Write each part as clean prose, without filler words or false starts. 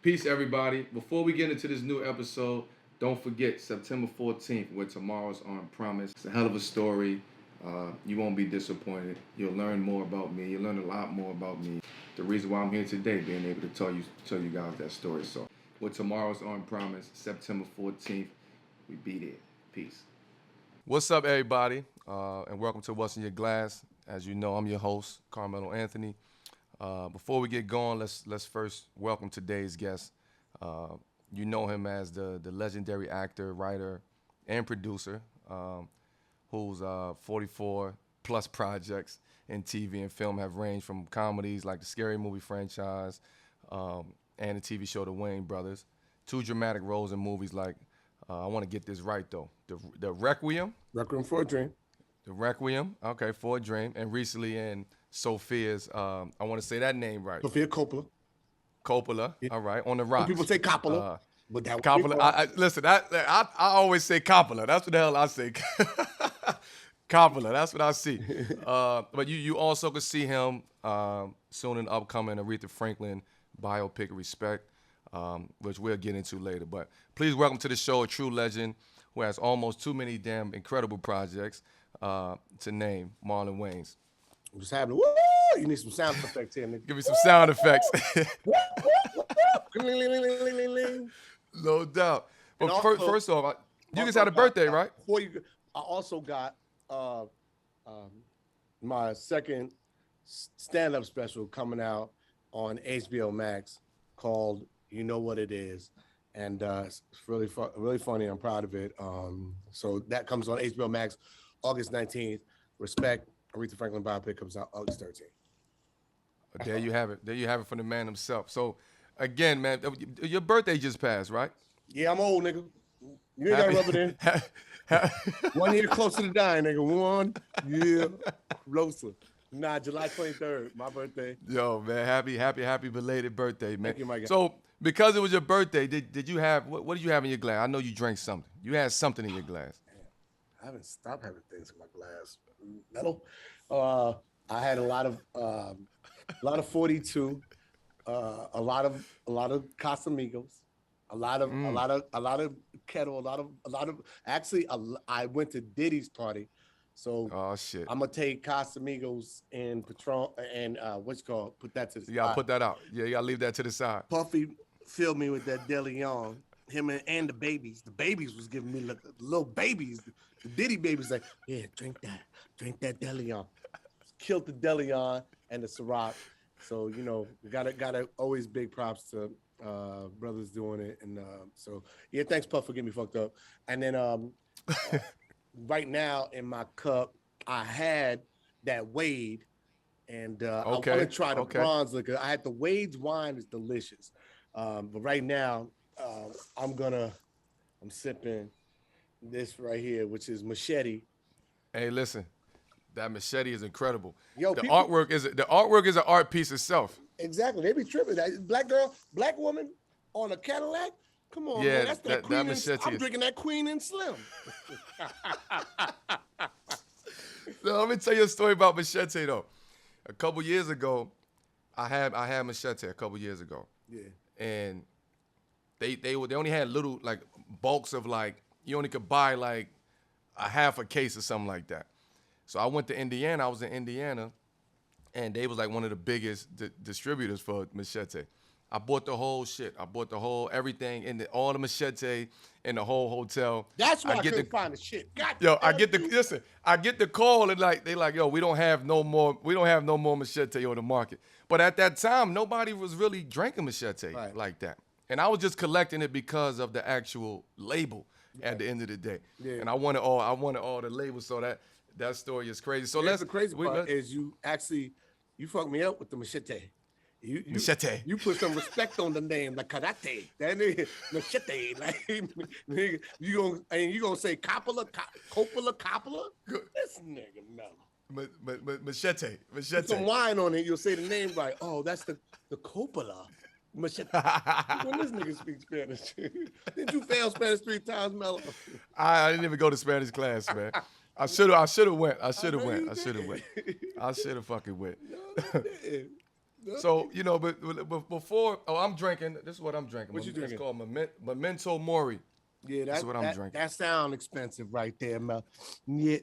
Peace, everybody. Before we get into this new episode, don't forget September 14th, where tomorrow's on promise. It's a hell of a story. You won't be disappointed. You'll learn more about me. You'll learn a lot more about me. The reason why I'm here today, being able to tell you guys that story. So, with tomorrow's on promise, September 14th, we be there. Peace. What's up, everybody, and welcome to What's in Your Glass. As you know, I'm your host, Carmelo Anthony. Before we get going, let's first welcome today's guest. You know him as the legendary actor, writer, and producer, whose 44 plus projects in TV and film have ranged from comedies like the Scary Movie franchise and the TV show The Wayans Brothers, to dramatic roles in movies like I want to get this right though, the Requiem. Requiem for a Dream. The Requiem, okay, for a Dream, and recently in Sophia's, I want to say that name right. Sofia Coppola. Coppola, all right, on the rocks. Some people say Coppola, but that Coppola. Listen, I always say Coppola. That's what the hell I say. Coppola, that's what I see. But you also could see him soon in upcoming Aretha Franklin biopic, Respect, which we'll get into later. But please welcome to the show a true legend who has almost too many damn incredible projects to name, Marlon Wayans. What's happening? Woo! You need some sound effects here, nigga. Give me some sound effects. No doubt. But also, first off, you just had a birthday, right? I also got my second stand-up special coming out on HBO Max called "You Know What It Is," and it's really really funny. I'm proud of it. So that comes on HBO Max August 19th. Respect. Aretha Franklin biopic comes out August 13th. There you have it. There you have it from the man himself. So, again, man, your birthday just passed, right? Yeah, I'm old, nigga. You ain't got to rub it in. 1 year closer to dying, nigga. 1 year closer. Nah, July 23rd, my birthday. Yo, man, happy belated birthday, man. Thank you, my guy. So, because it was your birthday, did you have, what did you have in your glass? I know you drank something. You had something in your glass. I haven't stopped having things in my glass. Metal. I had a lot of 42, a lot of Casamigos, a lot of Kettle, Actually, I went to Diddy's party, so oh shit, I'm gonna take Casamigos and Patron and what's called put that to the side. Yeah, put that out. Yeah, you gotta leave that to the side. Puffy filled me with that De Leon. Him and the babies. The babies was giving me the little babies. The Diddy babies like, yeah, drink that De Leon. Killed the De Leon and the Ciroc. So, you know, gotta always big props to brothers doing it. And so, yeah, thanks, Puff, for getting me fucked up. And then right now in my cup, I had that Wade. And I want to try the bronze liquor. I had the Wade's wine is delicious. But right now, I'm sipping this right here, which is Machete. Hey, listen, that Machete is incredible. Yo, the artwork is an art piece itself. Exactly, they be tripping. Black woman on a Cadillac. Come on, yeah, man. That's that Queen. I'm drinking that Queen and Slim. So let me tell you a story about Machete though. A couple years ago, I had Machete a couple years ago. Yeah, and they only had little like bulks of like you only could buy like a half a case or something like that. So I went to Indiana. I was in Indiana, and they was like one of the biggest distributors for Machete. I bought the whole shit. I bought the whole everything in all the Machete in the whole hotel. That's why I couldn't find the shit. I get the call and like they like, yo, we don't have no more Machete on the market. But at that time, nobody was really drinking Machete like that. And I was just collecting it because of the actual label at the end of the day. Yeah. And I wanted all the labels, so that story is crazy. So the crazy part is you fucked me up with the Machete. Machete. You put some respect on the name, like karate. That nigga Machete. Like nigga, you gonna say Coppola? This nigga no. Machete. Put some wine on it, you'll say the name right. Oh, that's the Coppola. Machete. When this nigga speaks Spanish. Didn't you fail Spanish 3 times, Melo? I didn't even go to Spanish class, man. I should have went. I should have fucking went. So, you know, but before, I'm drinking. This is what I'm drinking. What you drinking? It's called Memento Mori. Yeah, That's what I'm drinking. That sound expensive right there, Mel. Yeah,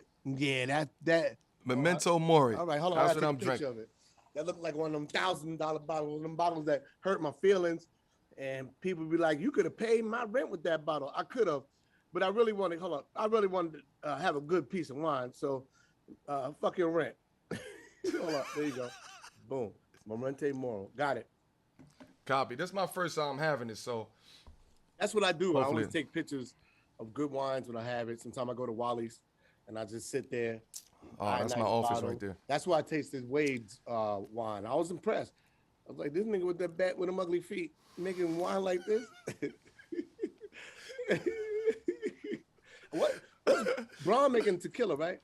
that. Memento Mori. All right, hold on. That's I gotta what I'm take a picture drinking. of it. That looked like one of them $1,000 bottles, them bottles that hurt my feelings. And people be like, "You could have paid my rent with that bottle." I could have, but I really wanted. Hold on, I really wanted to have a good piece of wine. So, fuck your rent. Hold on, there you go. Boom, Momente Moro. Got it. Copy. This is my first time having it, so That's what I do. Hopefully. I always take pictures of good wines when I have it. Sometimes I go to Wally's and I just sit there. Oh, that's my office right there. That's why I tasted Wade's wine. I was impressed. I was like, this nigga with that bat with them ugly feet making wine like this. what? Braun making tequila, right?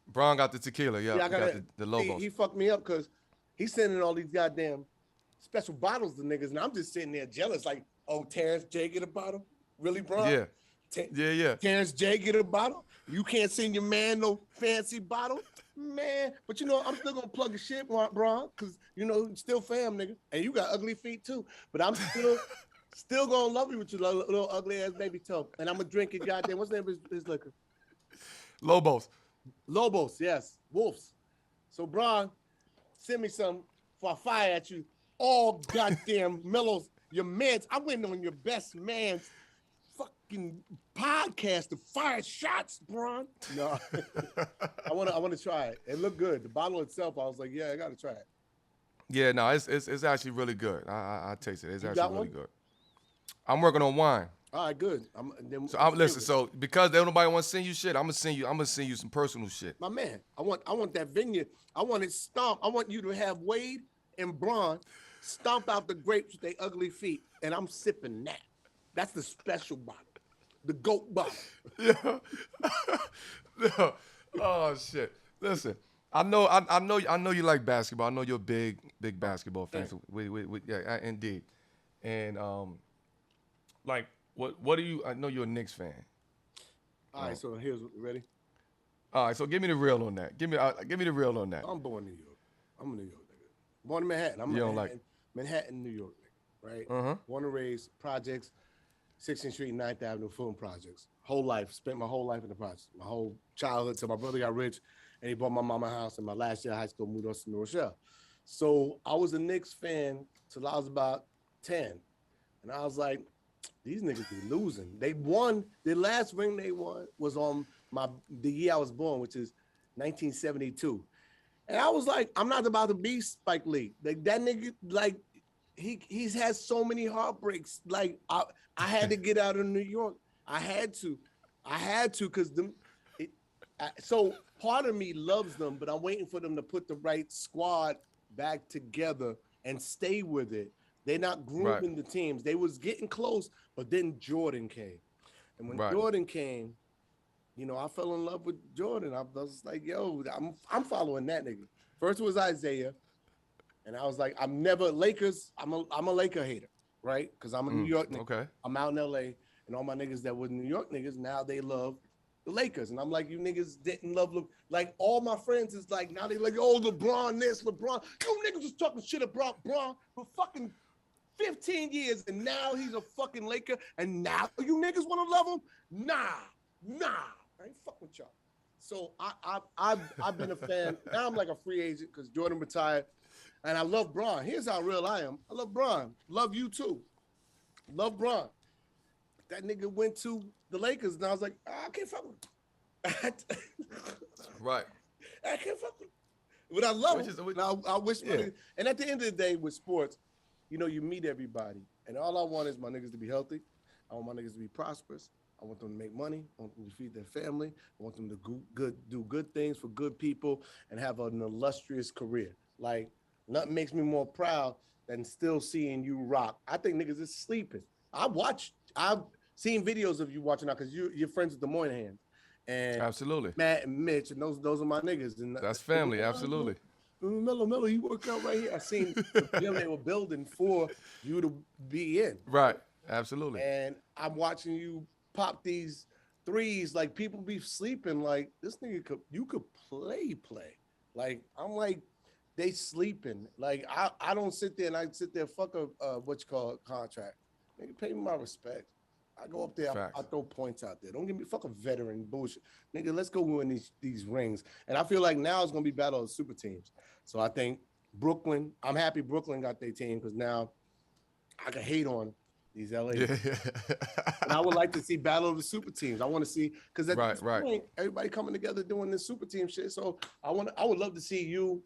Braun got the tequila, yeah. I got the logos. He fucked me up because he's sending all these goddamn special bottles to niggas, and I'm just sitting there jealous, like, oh, Terrence J get a bottle? Really, Braun? Yeah. Yeah. Terrence J get a bottle? You can't send your man no fancy bottle? Man, but you know, I'm still gonna plug your shit, Braun, because you know, still fam, nigga. And you got ugly feet too. But I'm still gonna love you with your little ugly ass baby toe. And I'm gonna drink it, goddamn. What's the name of his liquor? Lobos, yes. Wolves. So, Braun, send me some for I fire at you. All goddamn mellows, your mans. I'm waiting on your best man's fucking podcast to fire shots, Braun. No, I want to try it. It looked good. The bottle itself, I was like, yeah, I got to try it. Yeah, no, it's actually really good. I taste it. It's actually really good. I'm working on wine. All right, good. Listen. So because don't nobody want to send you shit, I'm gonna send you some personal shit. My man, I want that vineyard. I want it stomped. I want you to have Wade and Braun stomp out the grapes with their ugly feet, and I'm sipping that. That's the special bottle, the goat bottle. Yeah. No. Oh shit. Listen, I know you like basketball. I know you're a big basketball fan. Yeah. Yeah, indeed. And like what do you? I know you're a Knicks fan. All right, so here's ready. All right, so give me the real on that. Give me the real on that. I'm born in New York. I'm a New York nigga. Born in Manhattan. I'm Manhattan, New York nigga, right? Born and raised projects, 16th Street, 9th Avenue, film projects. Whole life, spent my whole life in the projects. My whole childhood till my brother got rich and he bought my mama a house, and my last year of high school moved us to New Rochelle. So I was a Knicks fan till I was about 10. And I was like, these niggas be losing. They won. The last ring they won was on the year I was born, which is 1972. And I was like, I'm not about to be Spike Lee. Like that nigga, like he's had so many heartbreaks. Like I had to get out of New York. I had to because so part of me loves them, but I'm waiting for them to put the right squad back together and stay with it. They're not grooming the teams. They was getting close, but then Jordan came. And when Jordan came, you know, I fell in love with Jordan. I was like, yo, I'm following that nigga. First was Isaiah. And I was like, I'm never Lakers. I'm a Laker hater, right? Because I'm a New York nigga. Okay. I'm out in LA. And all my niggas that were New York niggas, now they love the Lakers. And I'm like, you niggas didn't love like all my friends is like, now they like, oh, LeBron this, LeBron. You niggas was talking shit about LeBron for fucking 15 years, and now he's a fucking Laker, and now you niggas want to love him? Nah. I ain't fuck with y'all. So I've been a fan. Now I'm like a free agent because Jordan retired, and I love Bron. Here's how real I am. I love Bron. Love you too. Love Bron. That nigga went to the Lakers, and I was like, I can't fuck with him. Right. I can't fuck with him. But I love him. I wish. Yeah. And at the end of the day, with sports, you know, you meet everybody, and all I want is my niggas to be healthy. I want my niggas to be prosperous. I want them to make money. I want them to feed their family. I want them to do good things for good people and have an illustrious career. Like, nothing makes me more proud than still seeing you rock. I think niggas is sleeping. I've seen videos of you watching out because you're friends with the Moynahans. And absolutely. Matt and Mitch, and those are my niggas. And that's family, absolutely. Mello, you work out right here. I seen the gym they were building for you to be in. Right, absolutely. And I'm watching you pop these threes. Like, people be sleeping. Like, this nigga you could play. Like, I'm like, they sleeping. Like I don't sit there and I sit there fuck a what you call it, contract. Nigga, pay me my respect. I go up there, I throw points out there. Don't give me fuck a veteran bullshit. Nigga, let's go win these rings. And I feel like now it's gonna be battle of super teams. So I think Brooklyn, I'm happy Brooklyn got their team because now I can hate on these LA. Yeah. And I would like to see battle of the super teams. I want to see because at this point, everybody coming together doing this super team shit. So I would love to see you,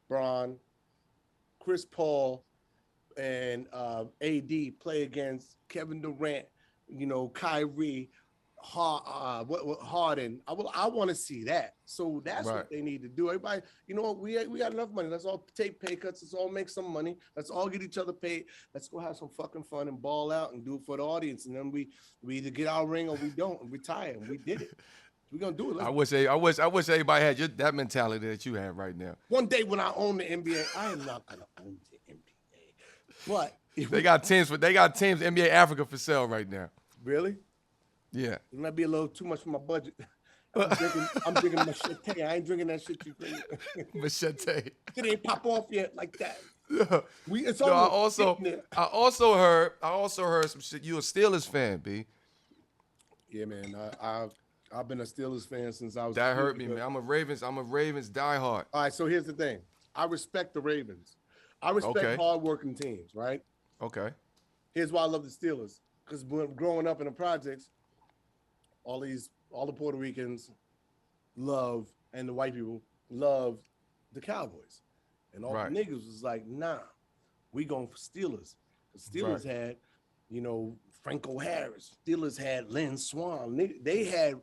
Bron, Chris Paul, and AD play against Kevin Durant, Kyrie, Harden. I want to see that. So that's what they need to do. Everybody, you know what? We got enough money. Let's all take pay cuts. Let's all make some money. Let's all get each other paid. Let's go have some fucking fun and ball out and do it for the audience. And then we either get our ring or we don't and retire. And we did it. We're gonna do it. I wish everybody had that mentality that you have right now. One day when I own the NBA, I am not gonna own the NBA. But they got teams NBA Africa for sale right now. Really? Yeah. It might be a little too much for my budget. I'm drinking machete. I ain't drinking that shit you drink. Machete. It ain't pop off yet like that. I also heard some shit. You a Steelers fan, B? Yeah, man. I've been a Steelers fan since I was. That hurt me, man. I'm a Ravens diehard. All right, so here's the thing. I respect the Ravens. I respect hardworking teams, right? Okay. Here's why I love the Steelers. Because when growing up in the projects, all the Puerto Ricans love, and the white people love the Cowboys. And all the niggas was like, nah, we going for Steelers. The Steelers had, Franco Harris. Steelers had Lynn Swan. They had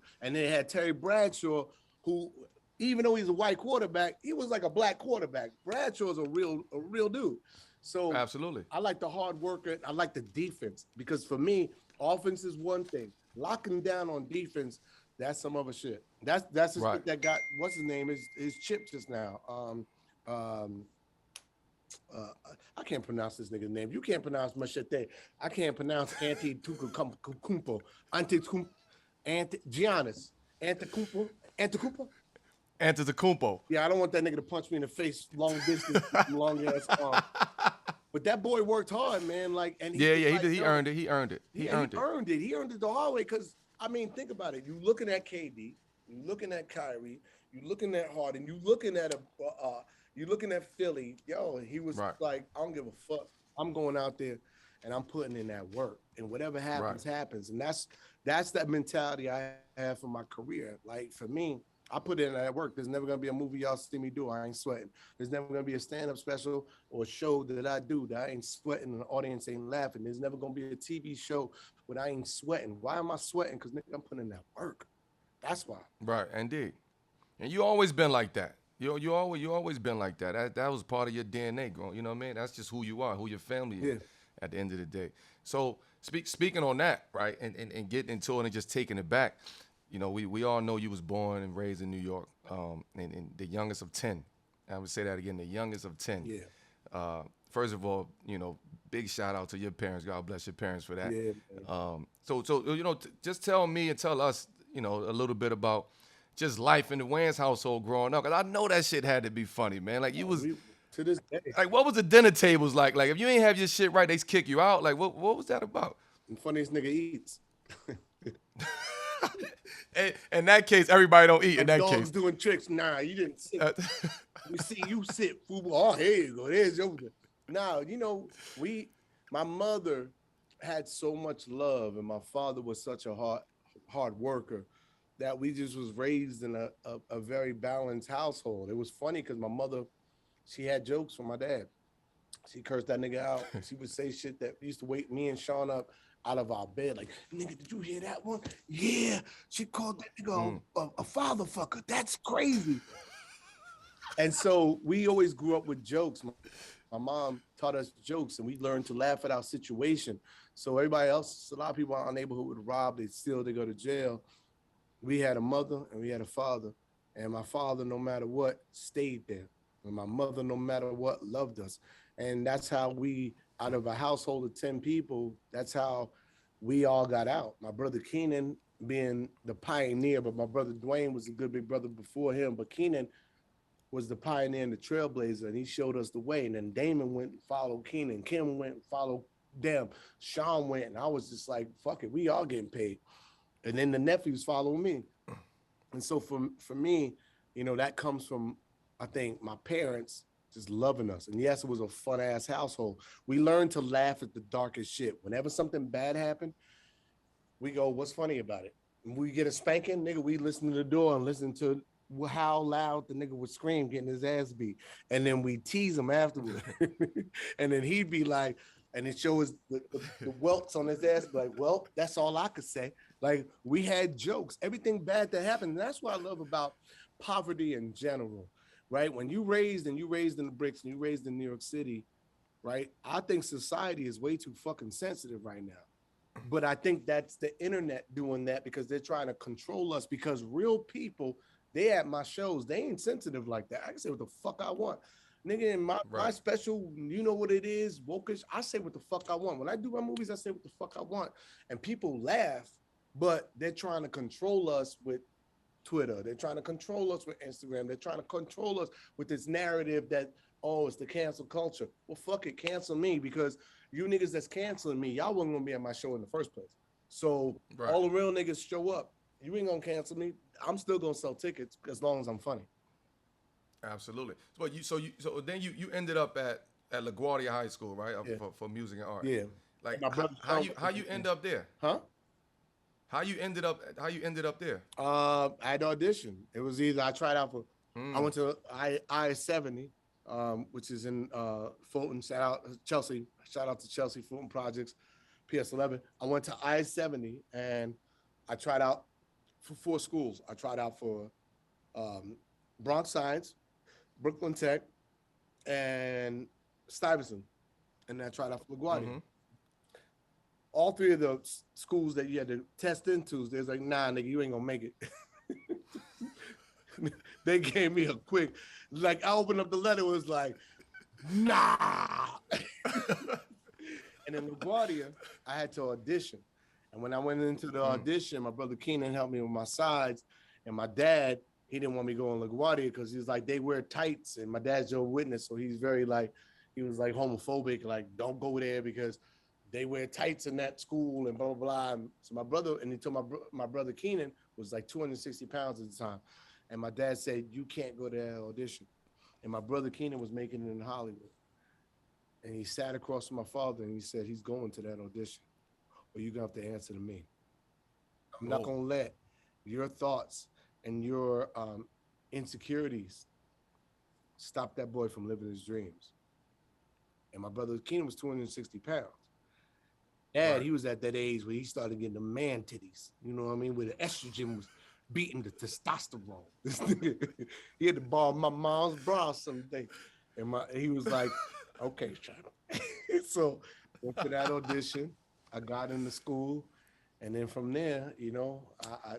Terry Bradshaw, who, even though he's a white quarterback, he was like a black quarterback. Bradshaw's a real dude. So absolutely, I like the hard worker. I like the defense because for me, offense is one thing. Locking down on defense, that's some other shit. That's the shit that got what's his name is Chip just now. I can't pronounce this nigga's name. You can't pronounce Machete. I can't pronounce Antetokounmpo. Giannis. Antetokounmpo. Yeah, I don't want that nigga to punch me in the face long distance, long ass arm. But that boy worked hard, man. He earned it. He earned it. He earned it the hard way. Because think about it. You looking at KD, you looking at Kyrie, you looking at Harden, you looking at Philly. Yo, he was like, I don't give a fuck. I'm going out there and I'm putting in that work. And whatever happens, happens. And that's that mentality I have for my career. Like for me, I put in that work. There's never gonna be a movie y'all see me do. I ain't sweating. There's never gonna be a stand-up special or a show that I do that I ain't sweating and the audience ain't laughing. There's never gonna be a TV show where I ain't sweating. Why am I sweating? Because nigga, I'm putting in that work. That's why. Right, indeed. And you always been like that. You always been like that. That was part of your DNA, you know what I mean? That's just who you are, who your family is at the end of the day. So speaking on that, right, and getting into it and just taking it back. We all know you was born and raised in New York, and the youngest of 10. I would say that again, the youngest of 10. Yeah. First of all, big shout out to your parents. God bless your parents for that. Yeah. So just tell me and tell us, a little bit about just life in the Wayans household growing up. Cause I know that shit had to be funny, man. Like you was to this day. Like what was the dinner tables like? Like if you ain't have your shit right, they kick you out. Like what was that about? The funniest nigga eats. In that case, everybody don't eat. In that dogs case, doing tricks. Nah, you didn't sit. We see you sit. Oh, here you go. There's your. Now my mother had so much love, and my father was such a hard worker that we just was raised in a very balanced household. It was funny because my mother, she had jokes for my dad. She cursed that nigga out. She would say shit that used to wake me and Sean up out of our bed. Like, nigga, did you hear that one? Yeah. She called that nigga a father fucker. That's crazy. And so we always grew up with jokes. My mom taught us jokes and we learned to laugh at our situation. So everybody else, a lot of people in our neighborhood would rob, they steal, they go to jail. We had a mother and we had a father. And my father, no matter what, stayed there. And my mother, no matter what, loved us. And that's how we, out of a household of 10 people, that's how we all got out. My brother Keenan being the pioneer, but my brother Dwayne was a good big brother before him. But Keenan was the pioneer and the trailblazer, and he showed us the way. And then Damon went and followed Keenan. Kim went and followed them. Sean went, and I was just like, fuck it, we all getting paid. And then the nephews followed me. And so for me, you know, that comes from, I think, my parents just loving us. And yes, it was a fun ass household. We learned to laugh at the darkest shit. Whenever something bad happened, we go, what's funny about it? And we get a spanking, nigga, we listen to the door and listen to how loud the nigga would scream getting his ass beat. And then we tease him afterward. And then he'd be like, and it shows the welts on his ass, like, well, that's all I could say. Like, we had jokes, everything bad that happened. And that's what I love about poverty in general, right? When you raised in the bricks and you raised in New York City, right? I think society is way too fucking sensitive right now. But I think that's the internet doing that because they're trying to control us, because real people, they at my shows, they ain't sensitive like that. I can say what the fuck I want. Nigga, in my special, you know what it is, wokish, I say what the fuck I want. When I do my movies, I say what the fuck I want. And people laugh, but they're trying to control us with Twitter. They're trying to control us with Instagram. They're trying to control us with this narrative that, oh, it's the cancel culture. Well, fuck it, cancel me, because you niggas that's canceling me, y'all wasn't gonna be at my show in the first place. So all the real niggas show up. You ain't gonna cancel me. I'm still gonna sell tickets as long as I'm funny. Absolutely. So then you ended up at LaGuardia High School, right? Yeah. For music and art. Yeah. Like how you end up there? Huh? How you ended up there? I had auditioned. It was either I tried out for I went to I-70, which is in Fulton. Shout out to Chelsea Fulton Projects, PS11. I went to I-70 and I tried out for 4 schools. I tried out for Bronx Science, Brooklyn Tech, and Stuyvesant, and I tried out for LaGuardia. Mm-hmm. All 3 of the schools that you had to test into, there's like, nah, nigga, you ain't gonna make it. They gave me a quick, like, I opened up the letter, it was like, nah. And in LaGuardia, I had to audition. And when I went into the audition, my brother Keenan helped me with my sides, and my dad, he didn't want me going to LaGuardia because he was like, they wear tights, and my dad's Jehovah's Witness, so he's very like, he was like homophobic, like, don't go there because they wear tights in that school and blah, blah, blah. And so my brother, and he told my brother Keenan was like 260 pounds at the time. And my dad said, you can't go to that audition. And my brother Keenan was making it in Hollywood. And he sat across from my father and he said, he's going to that audition, or you're gonna have to answer to me. I'm not gonna let your thoughts and your insecurities stop that boy from living his dreams. And my brother Keenan was 260 pounds. Dad, he was at that age where he started getting the man titties, you know what I mean? Where the estrogen was beating the testosterone. This nigga, he had to borrow my mom's bra someday. And he was like, okay, China. So went to that audition. I got into school. And then from there, you know,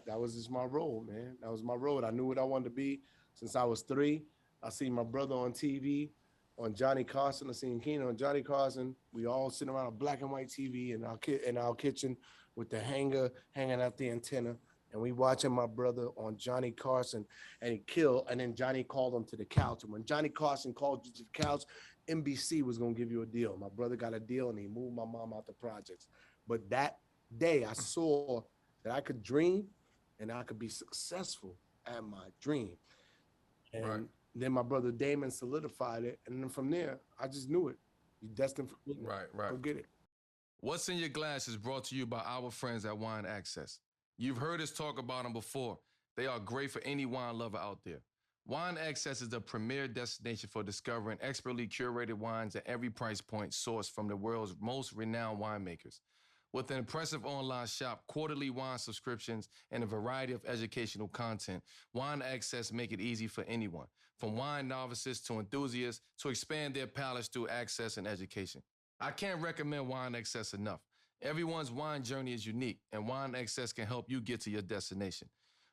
that was just my role, man. That was my road. I knew what I wanted to be since I was 3. I seen my brother on TV, on Johnny Carson. I seen Keenan on Johnny Carson. We all sitting around a black and white TV in our kitchen with the hanger hanging out the antenna. And we watching my brother on Johnny Carson, and he killed. And then Johnny called him to the couch. And when Johnny Carson called you to the couch, NBC was going to give you a deal. My brother got a deal, and he moved my mom out the projects. But that day, I saw that I could dream and I could be successful at my dream. And then my brother Damon solidified it. And then from there, I just knew it. You're destined for greatness. Right. Go get it. What's in Your Glass is brought to you by our friends at Wine Access. You've heard us talk about them before. They are great for any wine lover out there. Wine Access is the premier destination for discovering expertly curated wines at every price point sourced from the world's most renowned winemakers. With an impressive online shop, quarterly wine subscriptions, and a variety of educational content, Wine Access make it easy for anyone, from wine novices to enthusiasts, to expand their palates through access and education. I can't recommend Wine Access enough. Everyone's wine journey is unique, and Wine Access can help you get to your destination.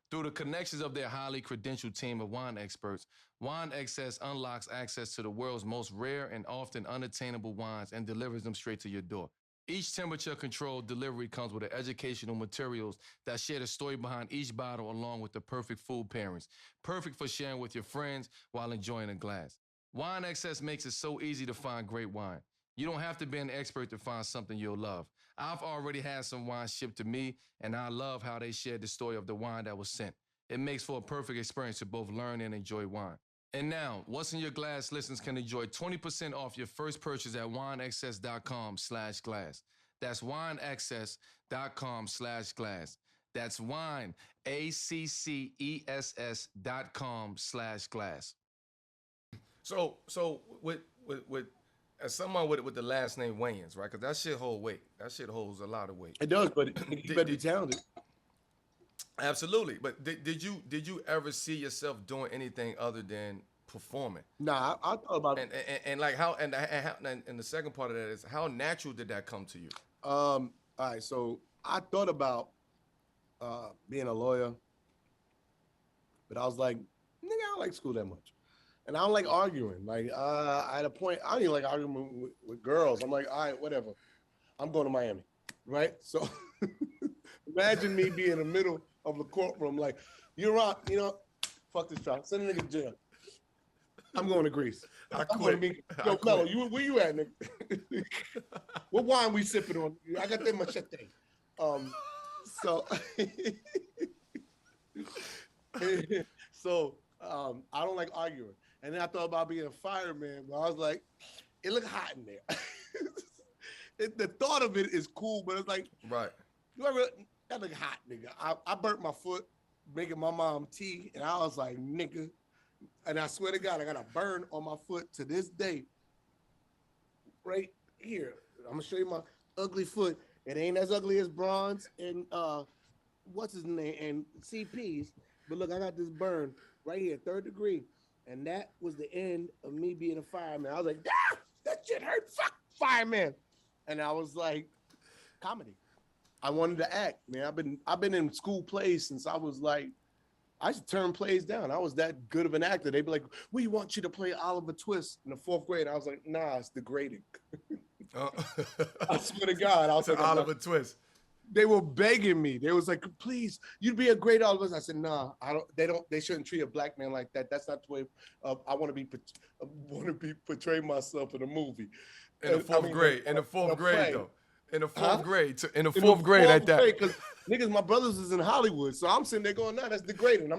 Through the connections of their highly credentialed team of wine experts, Wine Access unlocks access to the world's most rare and often unattainable wines and delivers them straight to your door. Each temperature-controlled delivery comes with educational materials that share the story behind each bottle along with the perfect food pairings. Perfect for sharing with your friends while enjoying a glass. Wine Excess makes it so easy to find great wine. You don't have to be an expert to find something you'll love. I've already had some wine shipped to me, and I love how they shared the story of the wine that was sent. It makes for a perfect experience to both learn and enjoy wine. And now, What's in Your Glass listeners can enjoy 20% off your first purchase at wineaccess.com/glass. That's wineaccess.com/glass. That's wine, ACCESS.com/glass. So with as someone with the last name Wayans, right? Because that shit hold weight. That shit holds a lot of weight. It does, but you better be talented. Absolutely. But did you ever see yourself doing anything other than performing? Nah, I thought about and like how and the second part of that is how natural did that come to you? All right, so I thought about being a lawyer, but I was like, nigga, I don't like school that much. And I don't like arguing. Like, at a point, I don't even like arguing with girls. I'm like, all right, whatever. I'm going to Miami, right? So imagine me being in the middle of the courtroom, like, you're on, fuck this trial. Send a nigga to jail. I'm going to Greece. I quit. Yo, Mello, where you at, nigga? What wine we sipping on? I got that machete. So I don't like arguing. And then I thought about being a fireman, but I was like, it looked hot in there. The thought of it is cool, but it's like, right. That look hot, nigga. I burnt my foot making my mom tea, and I was like, nigga. And I swear to God, I got a burn on my foot to this day. Right here. I'm gonna show you my ugly foot. It ain't as ugly as Bronze and what's his name and CP's. But look, I got this burn right here, 3rd degree. And that was the end of me being a fireman. I was like, ah, that shit hurt. Fuck fireman. And I was like, comedy. I wanted to act, man. I've been in school plays since I was like, I used to turn plays down. I was that good of an actor. They'd be like, we want you to play Oliver Twist in the 4th grade. I was like, nah, it's degrading. I swear to God. I was like, Oliver Twist. They were begging me. They was like, please, you'd be a great Oliver. I said, nah, they shouldn't treat a black man like that. That's not the way I want to be portray myself in a movie. In the 4th grade. In the 4th grade, though. In the 4th grade. In the 4th grade at that. Because niggas, my brothers is in Hollywood. So I'm sitting there going, nah, that's degrading.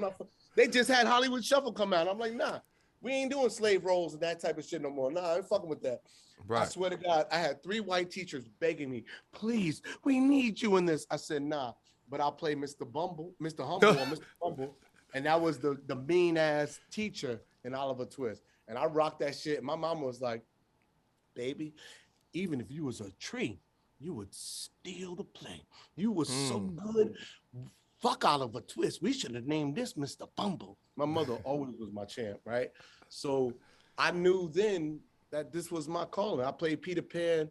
They just had Hollywood Shuffle come out. I'm like, nah, we ain't doing slave roles and that type of shit no more. Nah, I ain't fucking with that. Right. I swear to God, I had 3 white teachers begging me, please, we need you in this. I said, nah, but I'll play Mr. Humble, or Mr. Bumble. And that was the mean ass teacher in Oliver Twist. And I rocked that shit. And my mom was like, baby, even if you was a tree, you would steal the play. You were so good. Fuck Oliver Twist. We should have named this Mr. Bumble. My mother always was my champ, right? So I knew then that this was my calling. I played Peter Pan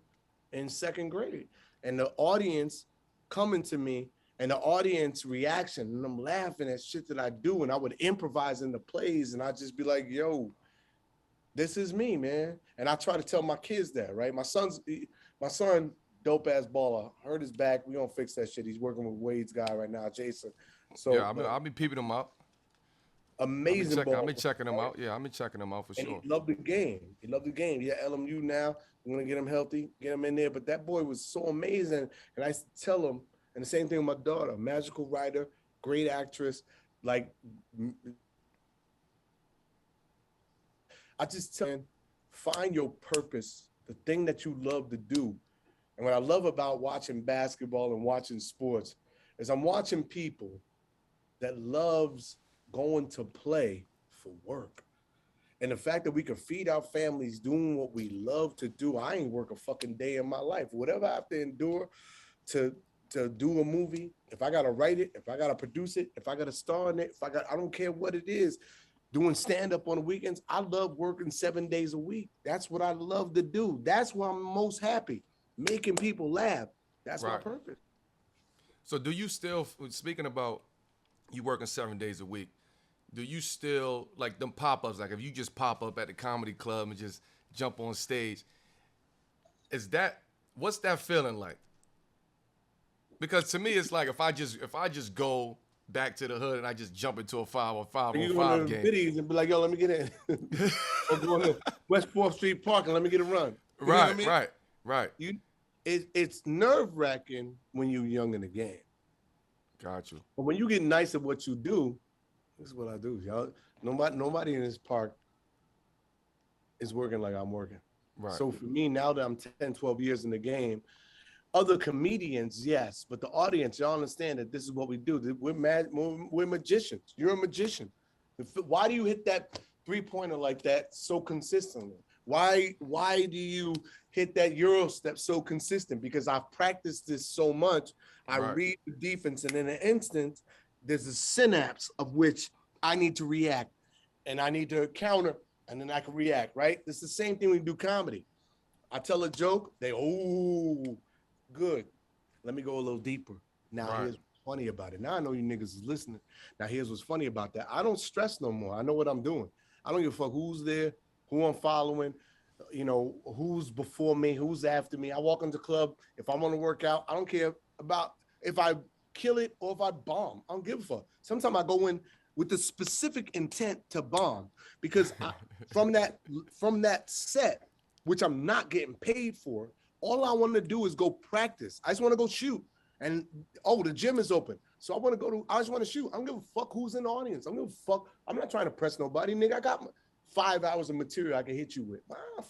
in 2nd grade. And the audience coming to me and the audience reaction, and I'm laughing at shit that I do, and I would improvise in the plays, and I'd just be like, yo, this is me, man. And I try to tell my kids that, right? My son, dope ass baller, hurt his back. We gonna fix that shit. He's working with Wade's guy right now, Jason. So yeah, I'll be peeping him out. Amazing baller. I'll be checking him out. Yeah, I'll be checking him out for sure. He loved the game. Yeah, LMU now. I'm gonna get him healthy, get him in there. But that boy was so amazing. And I used to tell him, and the same thing with my daughter, magical writer, great actress. Like, I just tell him, find your purpose, the thing that you love to do. And what I love about watching basketball and watching sports is I'm watching people that loves going to play for work. And the fact that we can feed our families doing what we love to do, I ain't work a fucking day in my life. Whatever I have to endure to do a movie, if I got to write it, if I got to produce it, if I got to star in it, I don't care what it is, doing stand-up on the weekends, I love working 7 days a week. That's what I love to do. That's where I'm most happy. Making people laugh. That's my purpose. So do you still, speaking about you working 7 days a week, do you still, like them pop-ups, like if you just pop up at the comedy club and just jump on stage, what's that feeling like? Because to me, it's like if I just go back to the hood and I just jump into a 5-on-5 You go to the game. biddies and be like, yo, let me get in. Or go to West 4th Street Park and let me get a run. You know what I mean? Right. It's nerve-wracking when you're young in the game. Got you. But when you get nice at what you do, this is what I do, y'all. Nobody in this park is working like I'm working. Right. So for me, now that I'm 10, 12 years in the game, other comedians, yes, but the audience, y'all understand that this is what we do. We're magicians. You're a magician. Why do you hit that three-pointer like that so consistently? Why do you hit that Euro step so consistent? Because I've practiced this so much. I read the defense, and in an instant, there's a synapse of which I need to react, and I need to counter, and then I can react, right? It's the same thing when you do comedy. I tell a joke, they, oh, good. Let me go a little deeper. Now, here's what's funny about it. Now I know you niggas is listening. Now, here's what's funny about that. I don't stress no more. I know what I'm doing. I don't give a fuck who's there, who I'm following, you know, who's before me, who's after me. I walk into the club. If I want to work out, I don't care about if I kill it or if I bomb. I don't give a fuck. Sometimes I go in with the specific intent to bomb because from that set, which I'm not getting paid for, all I want to do is go practice. I just want to go shoot. And, oh, the gym is open. So I just want to shoot. I don't give a fuck who's in the audience. I don't give a fuck. I'm not trying to press nobody, nigga. I got 5 hours of material I can hit you with.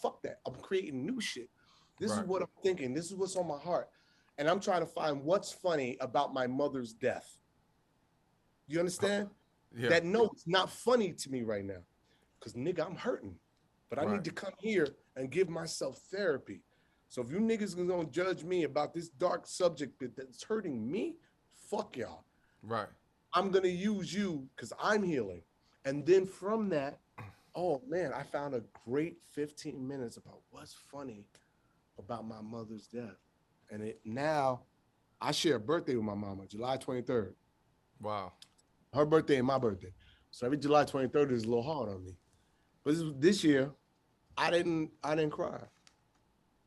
Fuck that. I'm creating new shit. This is what I'm thinking. This is what's on my heart. And I'm trying to find what's funny about my mother's death. You understand? Yeah. That no, it's not funny to me right now. Because, nigga, I'm hurting. But I need to come here and give myself therapy. So if you niggas are gonna judge me about this dark subject that's hurting me, fuck y'all. Right. I'm gonna use you because I'm healing. And then from that, oh man, I found a great 15 minutes about what's funny about my mother's death. And now I share a birthday with my mama, July 23rd. Wow. Her birthday and my birthday. So every July 23rd is a little hard on me. But this year, I didn't cry.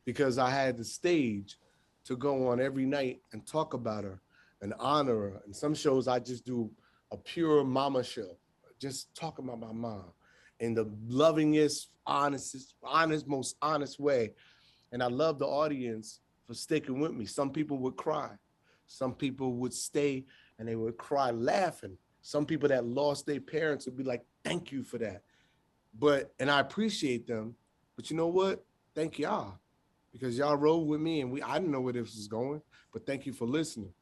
Because I had the stage to go on every night and talk about her and honor her. And some shows I just do a pure mama show, just talking about my mom in the lovingest, most honest way. And I love the audience for sticking with me. Some people would cry. Some people would stay and they would cry laughing. Some people that lost their parents would be like, thank you for that. And I appreciate them. But you know what? Thank y'all. Because y'all rode with me and I didn't know where this was going, but thank you for listening.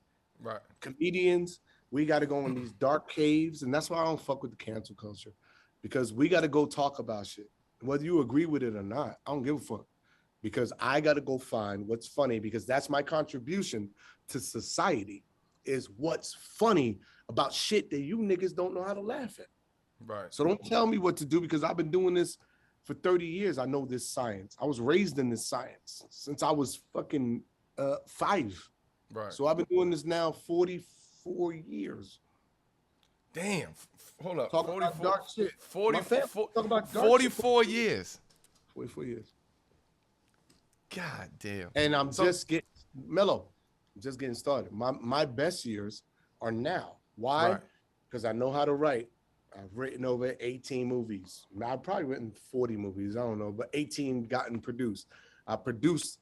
Right. Comedians, we got to go in these dark caves, and that's why I don't fuck with the cancel culture, because we got to go talk about shit. Whether you agree with it or not, I don't give a fuck, because I got to go find what's funny, because that's my contribution to society, is what's funny about shit that you niggas don't know how to laugh at. Right. So don't tell me what to do, because I've been doing this for 30 years. I know this science. I was raised in this science since I was fucking 5. Right. So I've been doing this now 44 years. Damn. Hold up. Talk about dark shit. 44 years. 44 years. God damn. And I'm just getting started. My best years are now. Why? Because I know how to write. I've written over 18 movies. I've probably written 40 movies. I don't know, but 18 gotten produced. I produced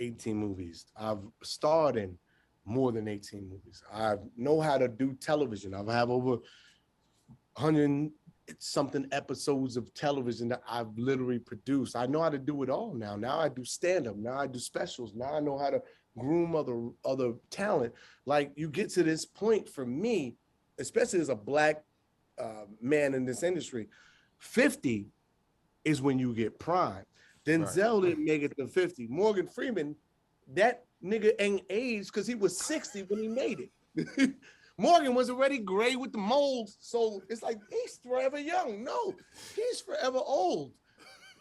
18 movies. I've starred in more than 18 movies. I know how to do television. I have over 100 something episodes of television that I've literally produced. I know how to do it all now. Now I do stand-up. Now I do specials. Now I know how to groom other talent. Like, you get to this point for me, especially as a Black man in this industry, 50 is when you get prime. Denzel didn't make it to 50. Morgan Freeman, that nigga ain't aged because he was 60 when he made it. Morgan was already gray with the moles, so it's like he's forever young. No, he's forever old.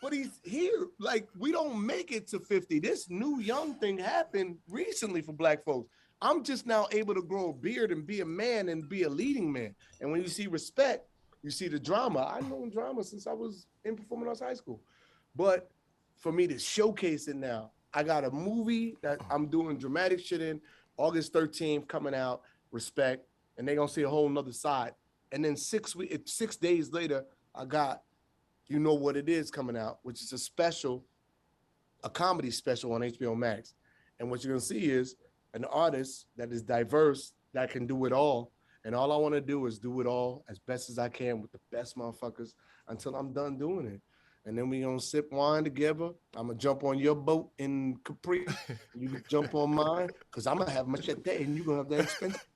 But he's here. Like, we don't make it to 50. This new young thing happened recently for Black folks. I'm just now able to grow a beard and be a man and be a leading man. And when you see respect, you see the drama. I've known drama since I was in performing arts high school. But for me to showcase it now I got a movie that I'm doing dramatic shit in August 13th coming out, Respect, and they gonna see a whole nother side. And then 6 days later, I got You Know What It Is coming out, which is a comedy special on HBO Max. And what you're gonna see is an artist that is diverse, that can do it all. And all I want to do is do it all as best as I can with the best motherfuckers until I'm done doing it. And then we gonna sip wine together. I'm gonna jump on your boat in Capri. You can jump on mine, because I'm gonna have machete and you're gonna have that expensive.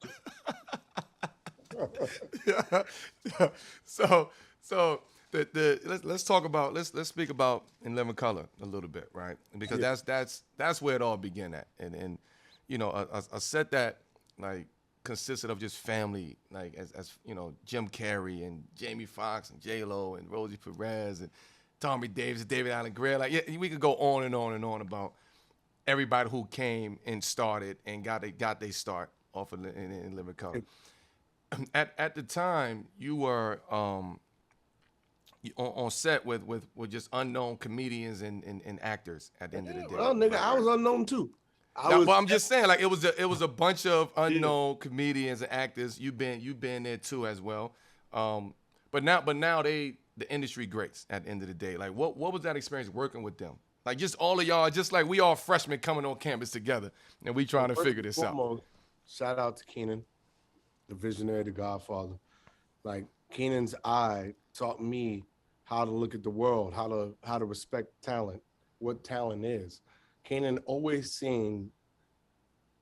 So let's talk about let's speak about In Living Color a little bit, right? Because that's where it all began at, and you know, a set that like consisted of just family, like as you know, Jim Carrey and Jamie Foxx and J-Lo and Rosie Perez and Tommy Davis and David Allen Greer. Like, yeah, we could go on and on and on about everybody who came and started and got their start off of in Living Color. At the time, you were on set with just unknown comedians and acters at the end of the day. Well, nigga, I was unknown too. But I'm just saying, like, it was a bunch of unknown comedians and actors. You've been there too as well. But now the industry greats at the end of the day. Like, what was that experience working with them? Like, just all of y'all, just like we all freshmen coming on campus together, and we trying to figure this out. Shout out to Keenan, the visionary, the Godfather. Like, Keenan's eye taught me how to look at the world, how to respect talent, what talent is. Keenan always seen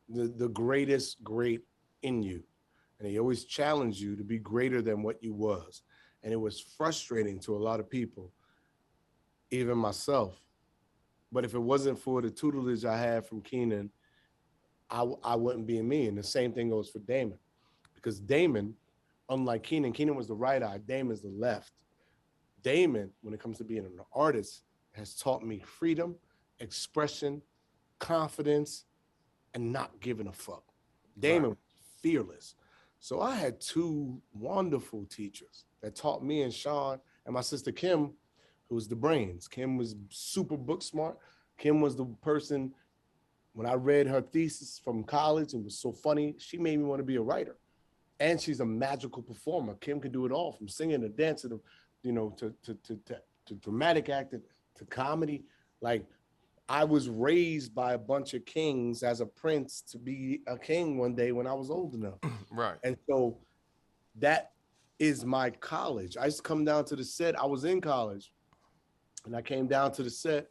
the greatest great in you. And he always challenged you to be greater than what you was. And it was frustrating to a lot of people, even myself. But if it wasn't for the tutelage I had from Keenan, I wouldn't be me. And the same thing goes for Damon. Because Damon, unlike Keenan was the right eye, Damon's the left. Damon, when it comes to being an artist, has taught me freedom, expression, confidence, and not giving a fuck. Damon was fearless. So I had two wonderful teachers that taught me and Sean and my sister Kim, who was the brains. Kim was super book smart. Kim was the person, when I read her thesis from college, it was so funny, she made me want to be a writer. And she's a magical performer. Kim can do it all, from singing to dancing to, you know, to dramatic acting to comedy. Like, I was raised by a bunch of kings as a prince to be a king one day when I was old enough. Right. And so that is my college. I used to come down to the set. I was in college and I came down to the set.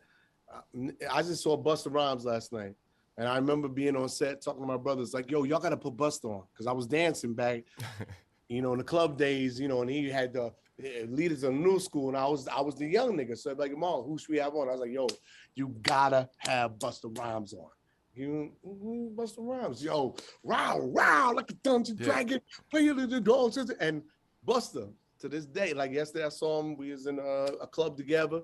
I just saw Busta Rhymes last night. And I remember being on set talking to my brothers, like, yo, y'all got to put Busta on. Because I was dancing back, you know, in the club days, you know, and he had the leaders of the new school, and I was the young nigga. So like, Mom, who should we have on? I was like, yo, you gotta have Busta Rhymes on. You Busta Rhymes, yo, wow, like a dungeon dragon, play the dogs, and Busta to this day. Like yesterday, I saw him. We was in a club together,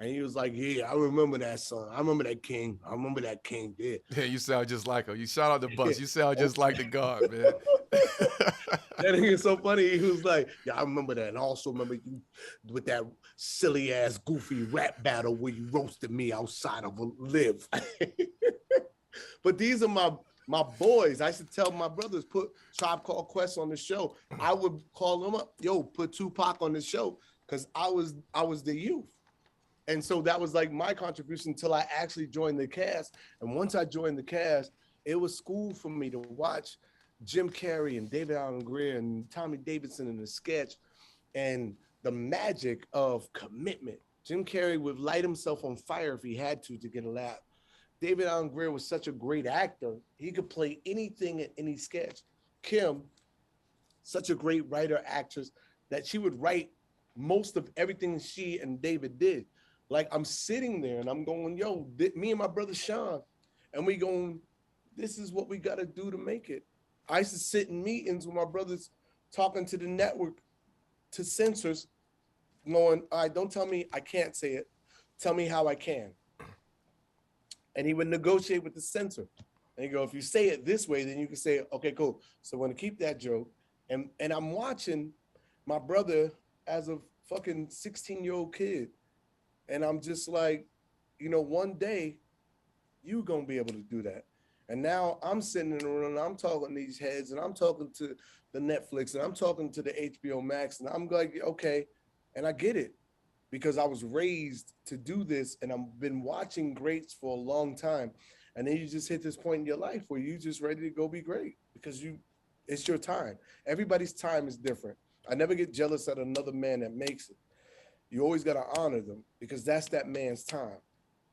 and he was like, yeah, I remember that son. I remember that king. I remember that king did. Yeah, you sound just like him. You shout out the Bus. You sound just like the God, man. That thing is so funny. He was like, yeah, I remember that. And I also remember you with that silly ass goofy rap battle where you roasted me outside of a live. But these are my boys. I used to tell my brothers, put Tribe Called Quest on the show. I would call them up, yo, put Tupac on the show, because I was the youth. And so that was like my contribution until I actually joined the cast. And once I joined the cast, it was school for me to watch Jim Carrey and David Allen Greer and Tommy Davidson in the sketch, and the magic of commitment. Jim Carrey would light himself on fire if he had to get a laugh. David Allen Greer was such a great actor. He could play anything in any sketch. Kim, such a great writer, actress, that she would write most of everything she and David did. Like, I'm sitting there and I'm going, yo, me and my brother Sean, and we going, this is what we got to do to make it. I used to sit in meetings with my brothers talking to the network, to censors, going, all right, don't tell me I can't say it. Tell me how I can. And he would negotiate with the censor. And he go, if you say it this way, then you can say, okay, cool. So I'm going to keep that joke. And I'm watching my brother as a fucking 16-year-old kid. And I'm just like, you know, one day, you gonna be able to do that. And now I'm sitting in the room, and I'm talking to these heads, and I'm talking to the Netflix, and I'm talking to the HBO Max, and I'm like, okay, and I get it because I was raised to do this, and I've been watching greats for a long time. And then you just hit this point in your life where you just ready to go be great because it's your time. Everybody's time is different. I never get jealous at another man that makes it. You always got to honor them because that's that man's time.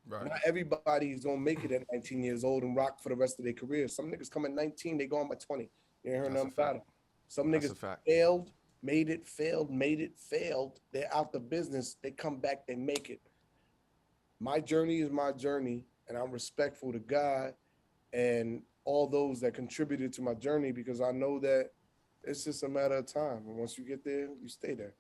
Right. Not everybody is gonna make it at 19 years old and rock for the rest of their career. Some niggas come at 19, they go on by 20. You ain't heard That's a nothing about fact. them. Some That's niggas a fact. failed, made it, failed, made it, failed. They're out the business. They come back, they make it. My journey is my journey, and I'm respectful to God and all those that contributed to my journey because I know that it's just a matter of time. And once you get there, you stay there.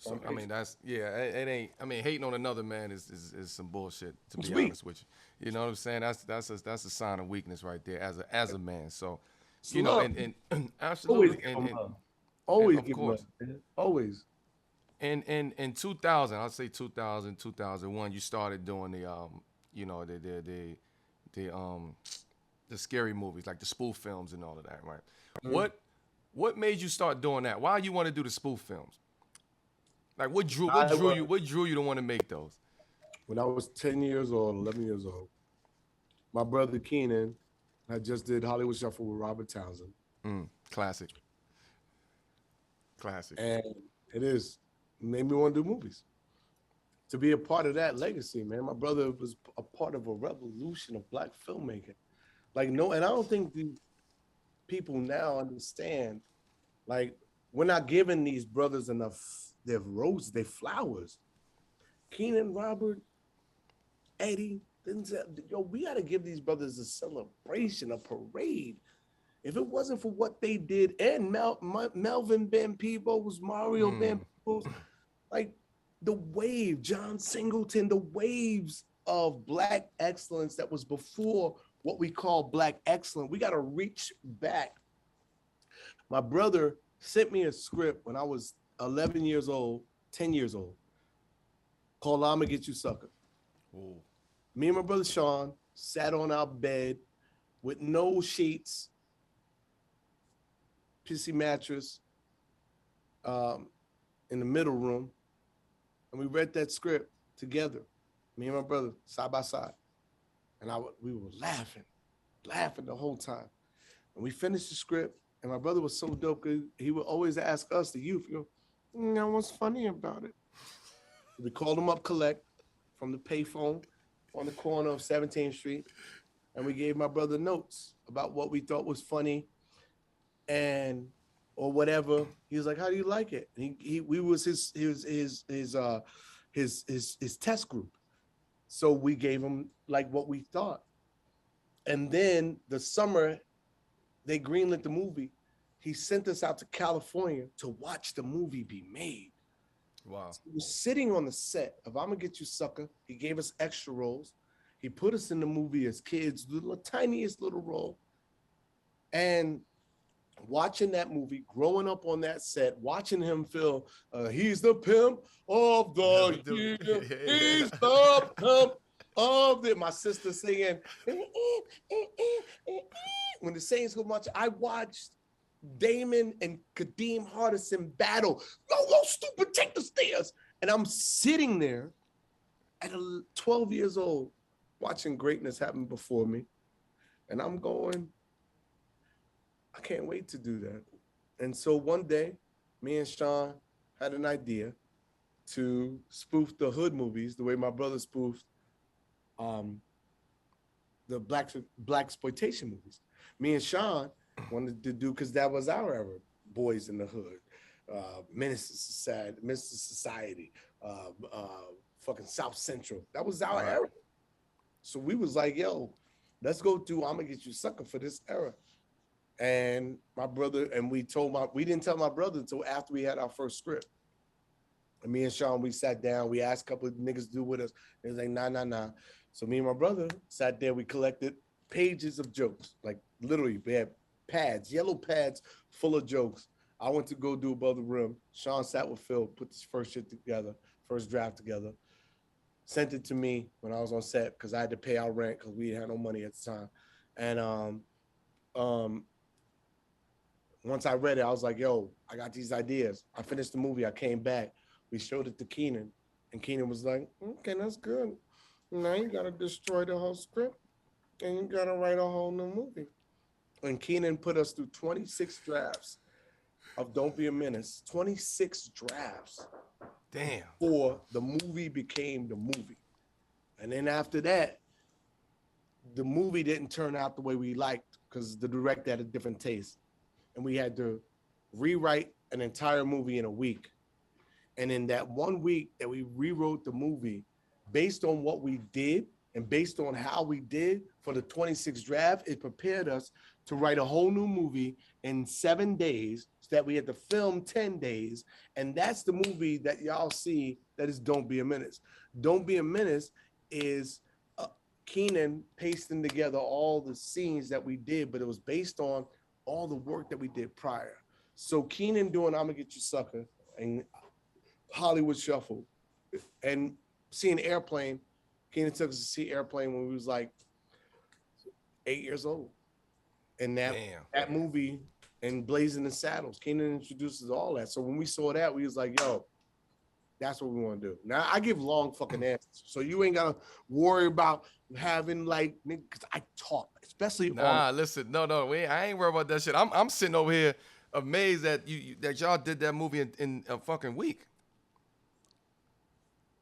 So I'm I mean, that's yeah. It ain't. I mean, hating on another man is some bullshit. To be Sweet. honest with you, you know what I'm saying. That's a sign of weakness right there as a man. So, It's you know, love. and Always absolutely, give them love. and Always of give them love, course, man. Always. in 2000, I'll say 2000, 2001, you started doing the you know, the the scary movies like the spoof films and all of that, right? Mhm. What made you start doing that? Why you want to do the spoof films? Like I was, what drew you to want to make those? when I was 10 years old, 11 years old, my brother Keenan, I just did Hollywood Shuffle with Robert Townsend. Classic. Classic. And it is made me want to do movies. To be a part of that legacy, man. My brother was a part of a revolution of black filmmaking. Like, no, and I don't think the people now understand, like, we're not giving these brothers enough their roses, their flowers. Keenan, Robert, Eddie, Denzel, yo, we got to give these brothers a celebration, a parade. If it wasn't for what they did, and Melvin Van Peebles, Mario Van Peebles, like the wave, John Singleton, the waves of black excellence that was before what we call black excellence. We got to reach back. My brother sent me a script when I was 11 years old, 10 years old, called I'ma Get You Sucker. Ooh. Me and my brother Sean sat on our bed with no sheets, pissy mattress, in the middle room, and we read that script together, me and my brother, side by side. And we were laughing the whole time. And we finished the script, and my brother was so dope because he would always ask us, the youth, you know, what's funny about it? We called him up collect from the payphone on the corner of 17th Street, and we gave my brother notes about what we thought was funny and or whatever. He was like, "How do you like it?" And we was his test group. So we gave him like what we thought. And then the summer they greenlit the movie. He sent us out to California to watch the movie be made. Wow. So he was sitting on the set of "I'ma Get You Sucker." He gave us extra roles. He put us in the movie as kids, the tiniest little role. And watching that movie, growing up on that set, watching him feel, he's the pimp of the year. He's the pimp of the. My sister singing, when the Saints go march. I watched Damon and Kadeem Hardison battle. Go, stupid, take the stairs. And I'm sitting there at 12 years old, watching greatness happen before me. And I'm going, I can't wait to do that. And so one day, me and Sean had an idea to spoof the hood movies the way my brother spoofed the black exploitation movies. Me and Sean wanted to do, because that was our era, Boys in the Hood, Minister Society, fucking South Central. That was our era. So we was like, yo, let's go do "I'ma Get You Sucker" for this era. And my brother, and we didn't tell my brother until after we had our first script. And me and Sean, we sat down, we asked a couple of niggas to do with us. They was like, nah. So me and my brother sat there, we collected pages of jokes. Like literally, we had pads, yellow pads full of jokes. I went to go do Above the Rim. Sean sat with Phil, put this first draft together. sent it to me when I was on set because I had to pay our rent because we had no money at the time. And um, once I read it, I was like, yo, I got these ideas. I finished the movie. I came back. We showed it to Keenan. And Keenan was like, okay, that's good. Now you got to destroy the whole script and you got to write a whole new movie. And Keenan put us through 26 drafts of Don't Be a Menace. 26 drafts. Damn. Before the movie became the movie. And then after that, the movie didn't turn out the way we liked because the director had a different taste. And we had to rewrite an entire movie in a week. And in that 1 week that we rewrote the movie, based on what we did and based on how we did for the 26 draft, it prepared us to write a whole new movie in 7 days so that we had to film 10 days. And that's the movie that y'all see that is Don't Be a Menace. Don't Be a Menace is Keenan pasting together all the scenes that we did, but it was based on all the work that we did prior. So Keenan doing I'ma Get You Sucker and Hollywood Shuffle and seeing Airplane. Keenan took us to see Airplane when we was like 8 years old. And that movie and Blazing the Saddles, Keenan introduces all that. So when we saw that, we was like, yo, that's what we want to do. Now I give long fucking answers. So you ain't gotta worry about having like, because I talk, especially listen, no, I ain't worried about that shit. I'm sitting over here amazed that that y'all did that movie in a fucking week.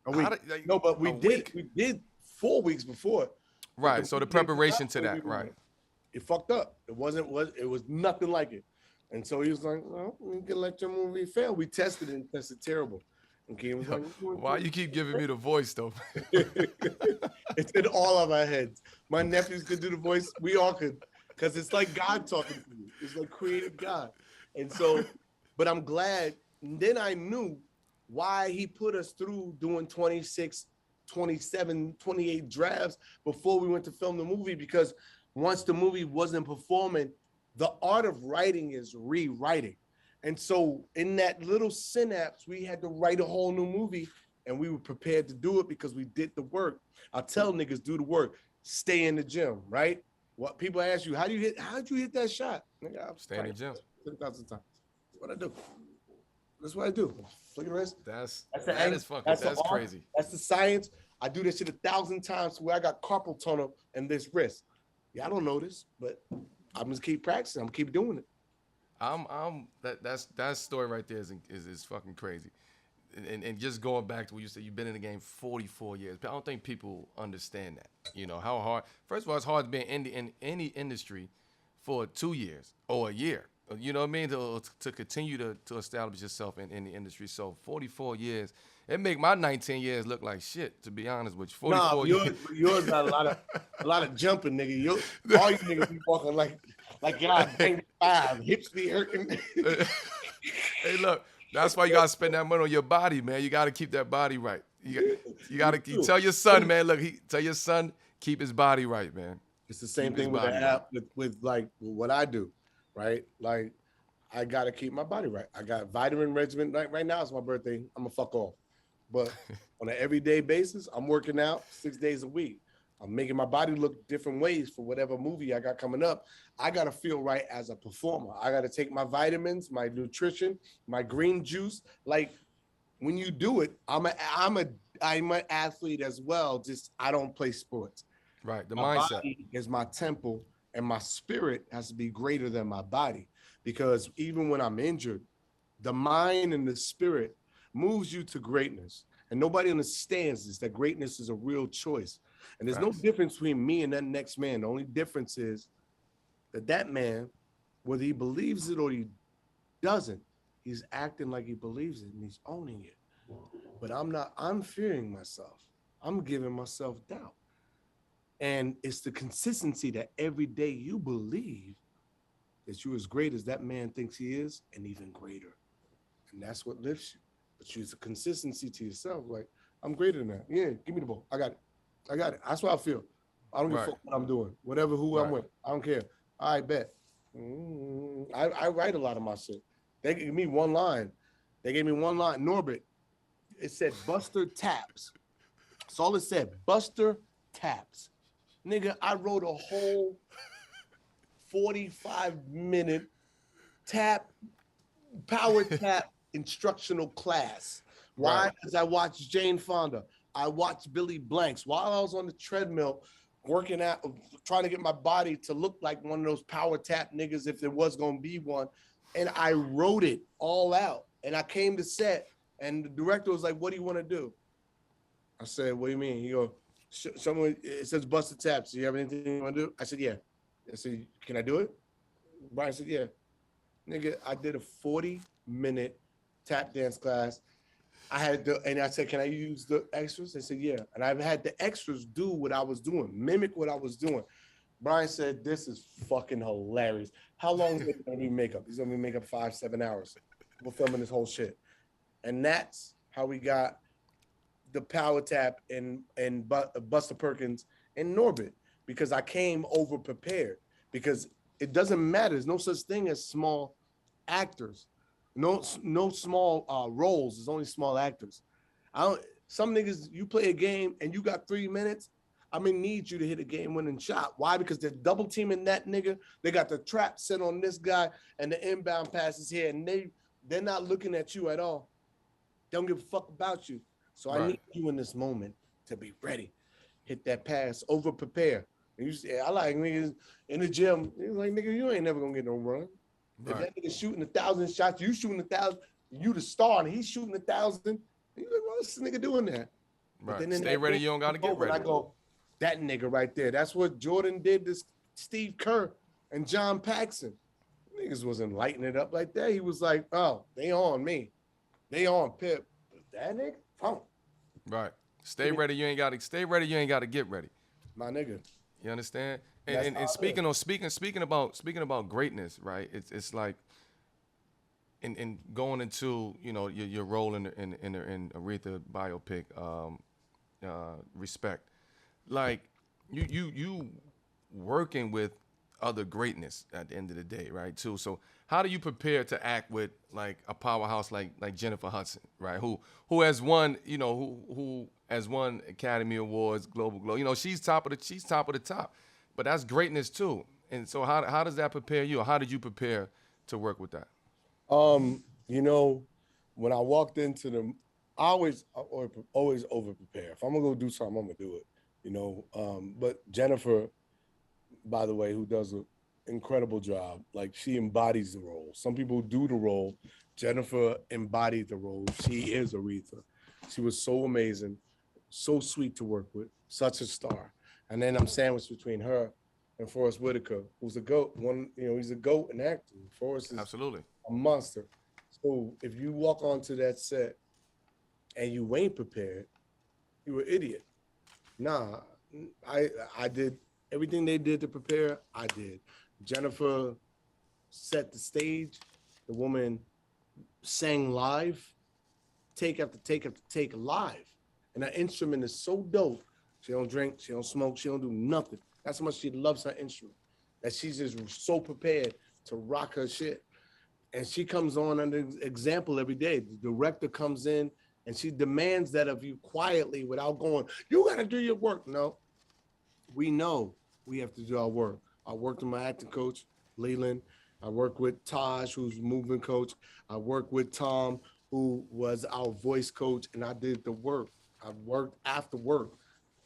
A week. No, but we did 4 weeks before. Right. So the preparation to that, right. It fucked up. It was nothing like it. And so he was like, well, we can let your movie fail. We tested it and tested terrible. And Ken was like, why you keep giving me the voice though? It's in all of our heads. My nephews could do the voice. We all could. Because it's like God talking to you. It's like creative God. And so, but I'm glad. And then I knew why he put us through doing 26, 27, 28 drafts before we went to film the movie, because once the movie wasn't performing, the art of writing is rewriting. And so in that little synapse, we had to write a whole new movie, and we were prepared to do it because we did the work. I tell niggas, do the work, stay in the gym, right? What people ask you, how'd you hit that shot? Nigga, I'm stay in the gym 10,000 times. That's what I do. That's what I do. Look at this. That's crazy. That's the science. I do this shit 1,000 times where I got carpal tunnel in this wrist. Yeah, I don't know this, but I'm just keep practicing. I'm keep doing it. That story right there is fucking crazy. And just going back to what you said, you've been in the game 44 years. I don't think people understand that. You know how hard. First of all, it's hard to be in any industry for 2 years or a year. You know what I mean? To continue to establish yourself in the industry. So 44 years, it make my 19 years look like shit, to be honest with you. 44 yours got a lot of jumping, nigga. All you niggas be walking like y'all 95, hips be hurting. Hey, look, that's why you gotta spend that money on your body, man. You gotta keep that body right. You gotta tell your son, man. Look, tell your son keep his body right, man. It's the same thing with the app with like what I do. Right? Like, I got to keep my body right. I got vitamin regimen. Right now, it's my birthday. I'm going to fuck off. But on an everyday basis, I'm working out 6 days a week. I'm making my body look different ways for whatever movie I got coming up. I got to feel right as a performer. I got to take my vitamins, my nutrition, my green juice. Like, when you do it, I'm an athlete as well. Just, I don't play sports. Right, my mindset body is my temple. And my spirit has to be greater than my body, because even when I'm injured, the mind and the spirit moves you to greatness. And nobody understands this, that greatness is a real choice. And there's no difference between me and that next man. The only difference is that man, whether he believes it or he doesn't, he's acting like he believes it and he's owning it. But I'm fearing myself. I'm giving myself doubt. And it's the consistency that every day you believe that you're as great as that man thinks he is, and even greater. And that's what lifts you. But it's a consistency to yourself. Like, I'm greater than that. Yeah, give me the ball. I got it. That's what I feel. I don't give a fuck what I'm doing. Who I'm with. I don't care. I bet. I write a lot of my shit. They gave me one line. Norbit. It said Buster Taps. That's all it said. Buster Taps. Nigga, I wrote a whole 45-minute power tap instructional class. Why? Right. Because I watched Jane Fonda. I watched Billy Blanks while I was on the treadmill working out, trying to get my body to look like one of those power tap niggas if there was gonna be one. And I wrote it all out. And I came to set, and the director was like, "What do you want to do?" I said, "What do you mean?" He goes, "Someone, it says Buster Taps. Do you have anything you want to do?" I said, "Yeah." I said, "Can I do it?" Brian said, "Yeah." Nigga, I did a 40-minute tap dance class. And I said, "Can I use the extras?" They said, "Yeah." And I've had the extras do what I was doing, mimic what I was doing. Brian said, "This is fucking hilarious. How long is it gonna be makeup?" He's gonna be makeup 5-7 hours. We're filming this whole shit. And that's how we got the power tap and Buster Perkins and Norbit, because I came over prepared, because it doesn't matter. There's no such thing as small actors. No small roles. There's only small actors. Some niggas, you play a game and you got 3 minutes, I'm gonna need you to hit a game-winning shot. Why? Because they're double teaming that nigga. They got the trap set on this guy and the inbound passes here, and they're not looking at you at all. They don't give a fuck about you. So I need you in this moment to be ready. Hit that pass, over prepare. And you say, I like niggas in the gym. He's like, nigga, you ain't never gonna get no run. Right. If that nigga shooting 1,000 shots, you shooting 1,000, you the star, and he's shooting 1,000. You like, what's this nigga doing that? Right. Then stay ready. You don't gotta get ready. I go, that nigga right there. That's what Jordan did to Steve Kerr and John Paxson. Niggas wasn't lighting it up like that. He was like, oh, they on me. They on Pip. That nigga, oh. Right. Stay ready. You ain't gotta stay ready. You ain't gotta get ready. My nigga. You understand? And speaking about greatness, right? It's like in going into, you know, your role in Aretha biopic, Respect. Like you working with other greatness at the end of the day, right? Too. So how do you prepare to act with like a powerhouse like Jennifer Hudson, right? Who has won, you know, who has won Academy Awards, Global Glow. You know, she's top of the top. But that's greatness too. And so how does that prepare you? Or how did you prepare to work with that? You know, when I walked into the, I always over prepare. If I'm gonna go do something, I'm gonna do it. You know, but Jennifer, by the way, who does an incredible job. Like, she embodies the role. Some people do the role. Jennifer embodied the role. She is Aretha. She was so amazing, so sweet to work with, such a star. And then I'm sandwiched between her and Forrest Whitaker, who's a GOAT. He's a GOAT in acting. Forrest is absolutely a monster. So if you walk onto that set and you ain't prepared, you're an idiot. Nah, I did everything they did to prepare, I did. Jennifer set the stage. The woman sang live, take after take after take live. And her instrument is so dope. She don't drink, she don't smoke, she don't do nothing. That's how much she loves her instrument. That she's just so prepared to rock her shit. And she comes on under example every day. The director comes in and she demands that of you quietly without going, you gotta do your work. No, we know we have to do our work. I worked with my acting coach, Leland. I work with Taj, who's movement coach. I work with Tom, who was our voice coach, and I did the work. I worked after work.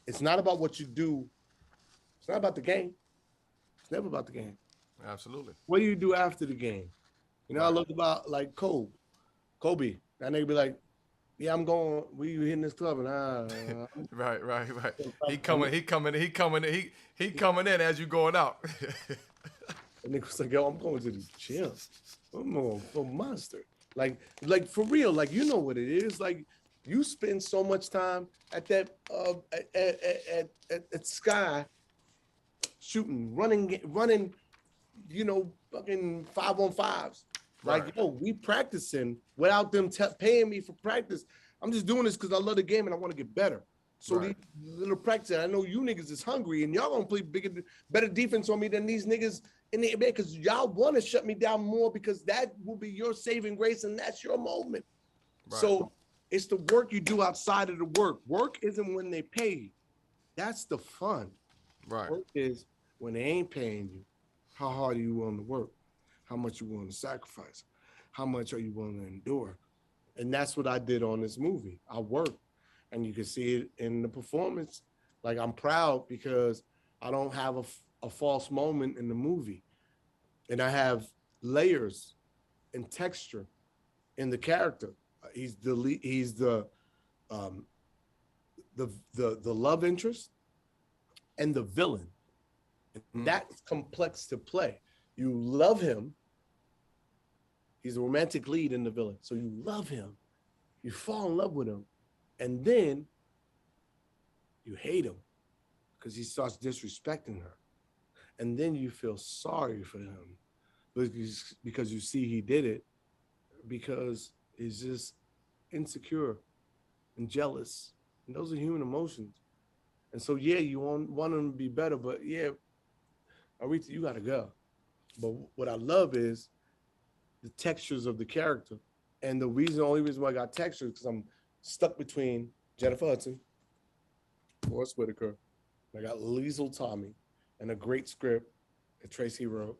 It's not about what you do. It's not about the game. It's never about the game. Absolutely. What do you do after the game? You know, I look about like Kobe. That nigga be like, yeah, I'm going. We hitting this club and right. He coming in as you going out. And nigga was like, yo, I'm going to the gym. I'm going for Monster. Like for real, like, you know what it is. Like, you spend so much time at that at Sky shooting, running, you know, fucking 5-on-5s. Like, yo, we practicing without them paying me for practice. I'm just doing this because I love the game and I want to get better. So these little practice, I know you niggas is hungry and y'all gonna play better defense on me than these niggas in the NBA because y'all want to shut me down more because that will be your saving grace and that's your moment. So It's the work you do outside of the work. Work isn't when they pay you. That's the fun. Right. Work is when they ain't paying you. How hard are you willing to work? How much you willing to sacrifice? How much are you willing to endure? And that's what I did on this movie. I worked, and you can see it in the performance. Like, I'm proud because I don't have a false moment in the movie, and I have layers and texture in the character. He's um, the love interest and the villain. And that's complex to play. You love him. He's a romantic lead in the villain. So you love him. You fall in love with him. And then you hate him because he starts disrespecting her. And then you feel sorry for him because you see he did it because he's just insecure and jealous. And those are human emotions. And so, yeah, you want him to be better, but yeah, Aretha, you got to go. But what I love is the textures of the character. And the only reason why I got textures is because I'm stuck between Jennifer Hudson, Forrest Whitaker, and I got Liesl Tommy, and a great script that Tracy wrote.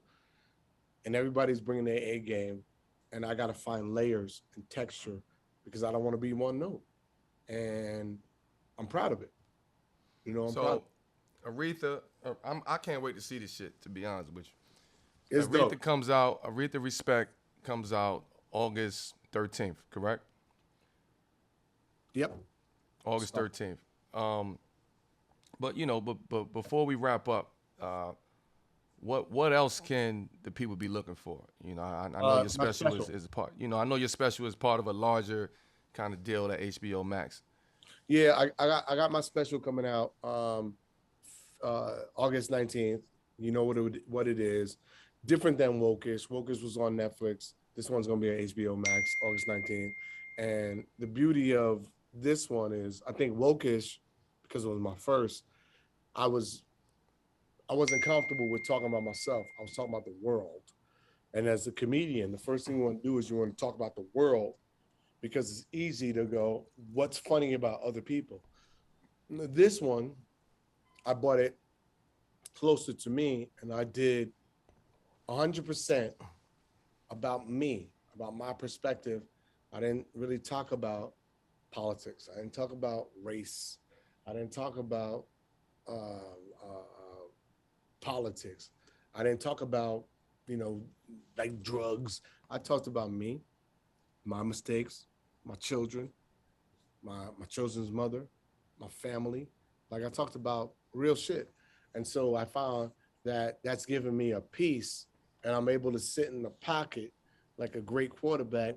And everybody's bringing their A game. And I got to find layers and texture because I don't want to be one note. And I'm proud of it. You know, I'm proud. Aretha, I can't wait to see this shit, to be honest with you. It's Aretha dope. comes out, Aretha Respect comes out August 13th, correct? Yep. August 13th. But you know, but before we wrap up, what else can the people be looking for? You know, I know your special is part. You know, I know your special is part of a larger kind of deal at HBO Max. Yeah, I got my special coming out August 19th. You know what it is. Different than Wokish. Wokish was on Netflix. This one's gonna be on HBO Max August 19th. And the beauty of this one is, I think Wokish, because it was my first, I wasn't comfortable with talking about myself. I was talking about the world. And as a comedian, the first thing you want to do is you want to talk about the world because it's easy to go, what's funny about other people? This one, I brought it closer to me, and I did 100% about me, about my perspective. I didn't really talk about politics. I didn't talk about race. I didn't talk about politics. I didn't talk about, like drugs. I talked about me, my mistakes, my children, my children's mother, my family. Like, I talked about real shit. And so I found that that's given me a peace, and I'm able to sit in the pocket like a great quarterback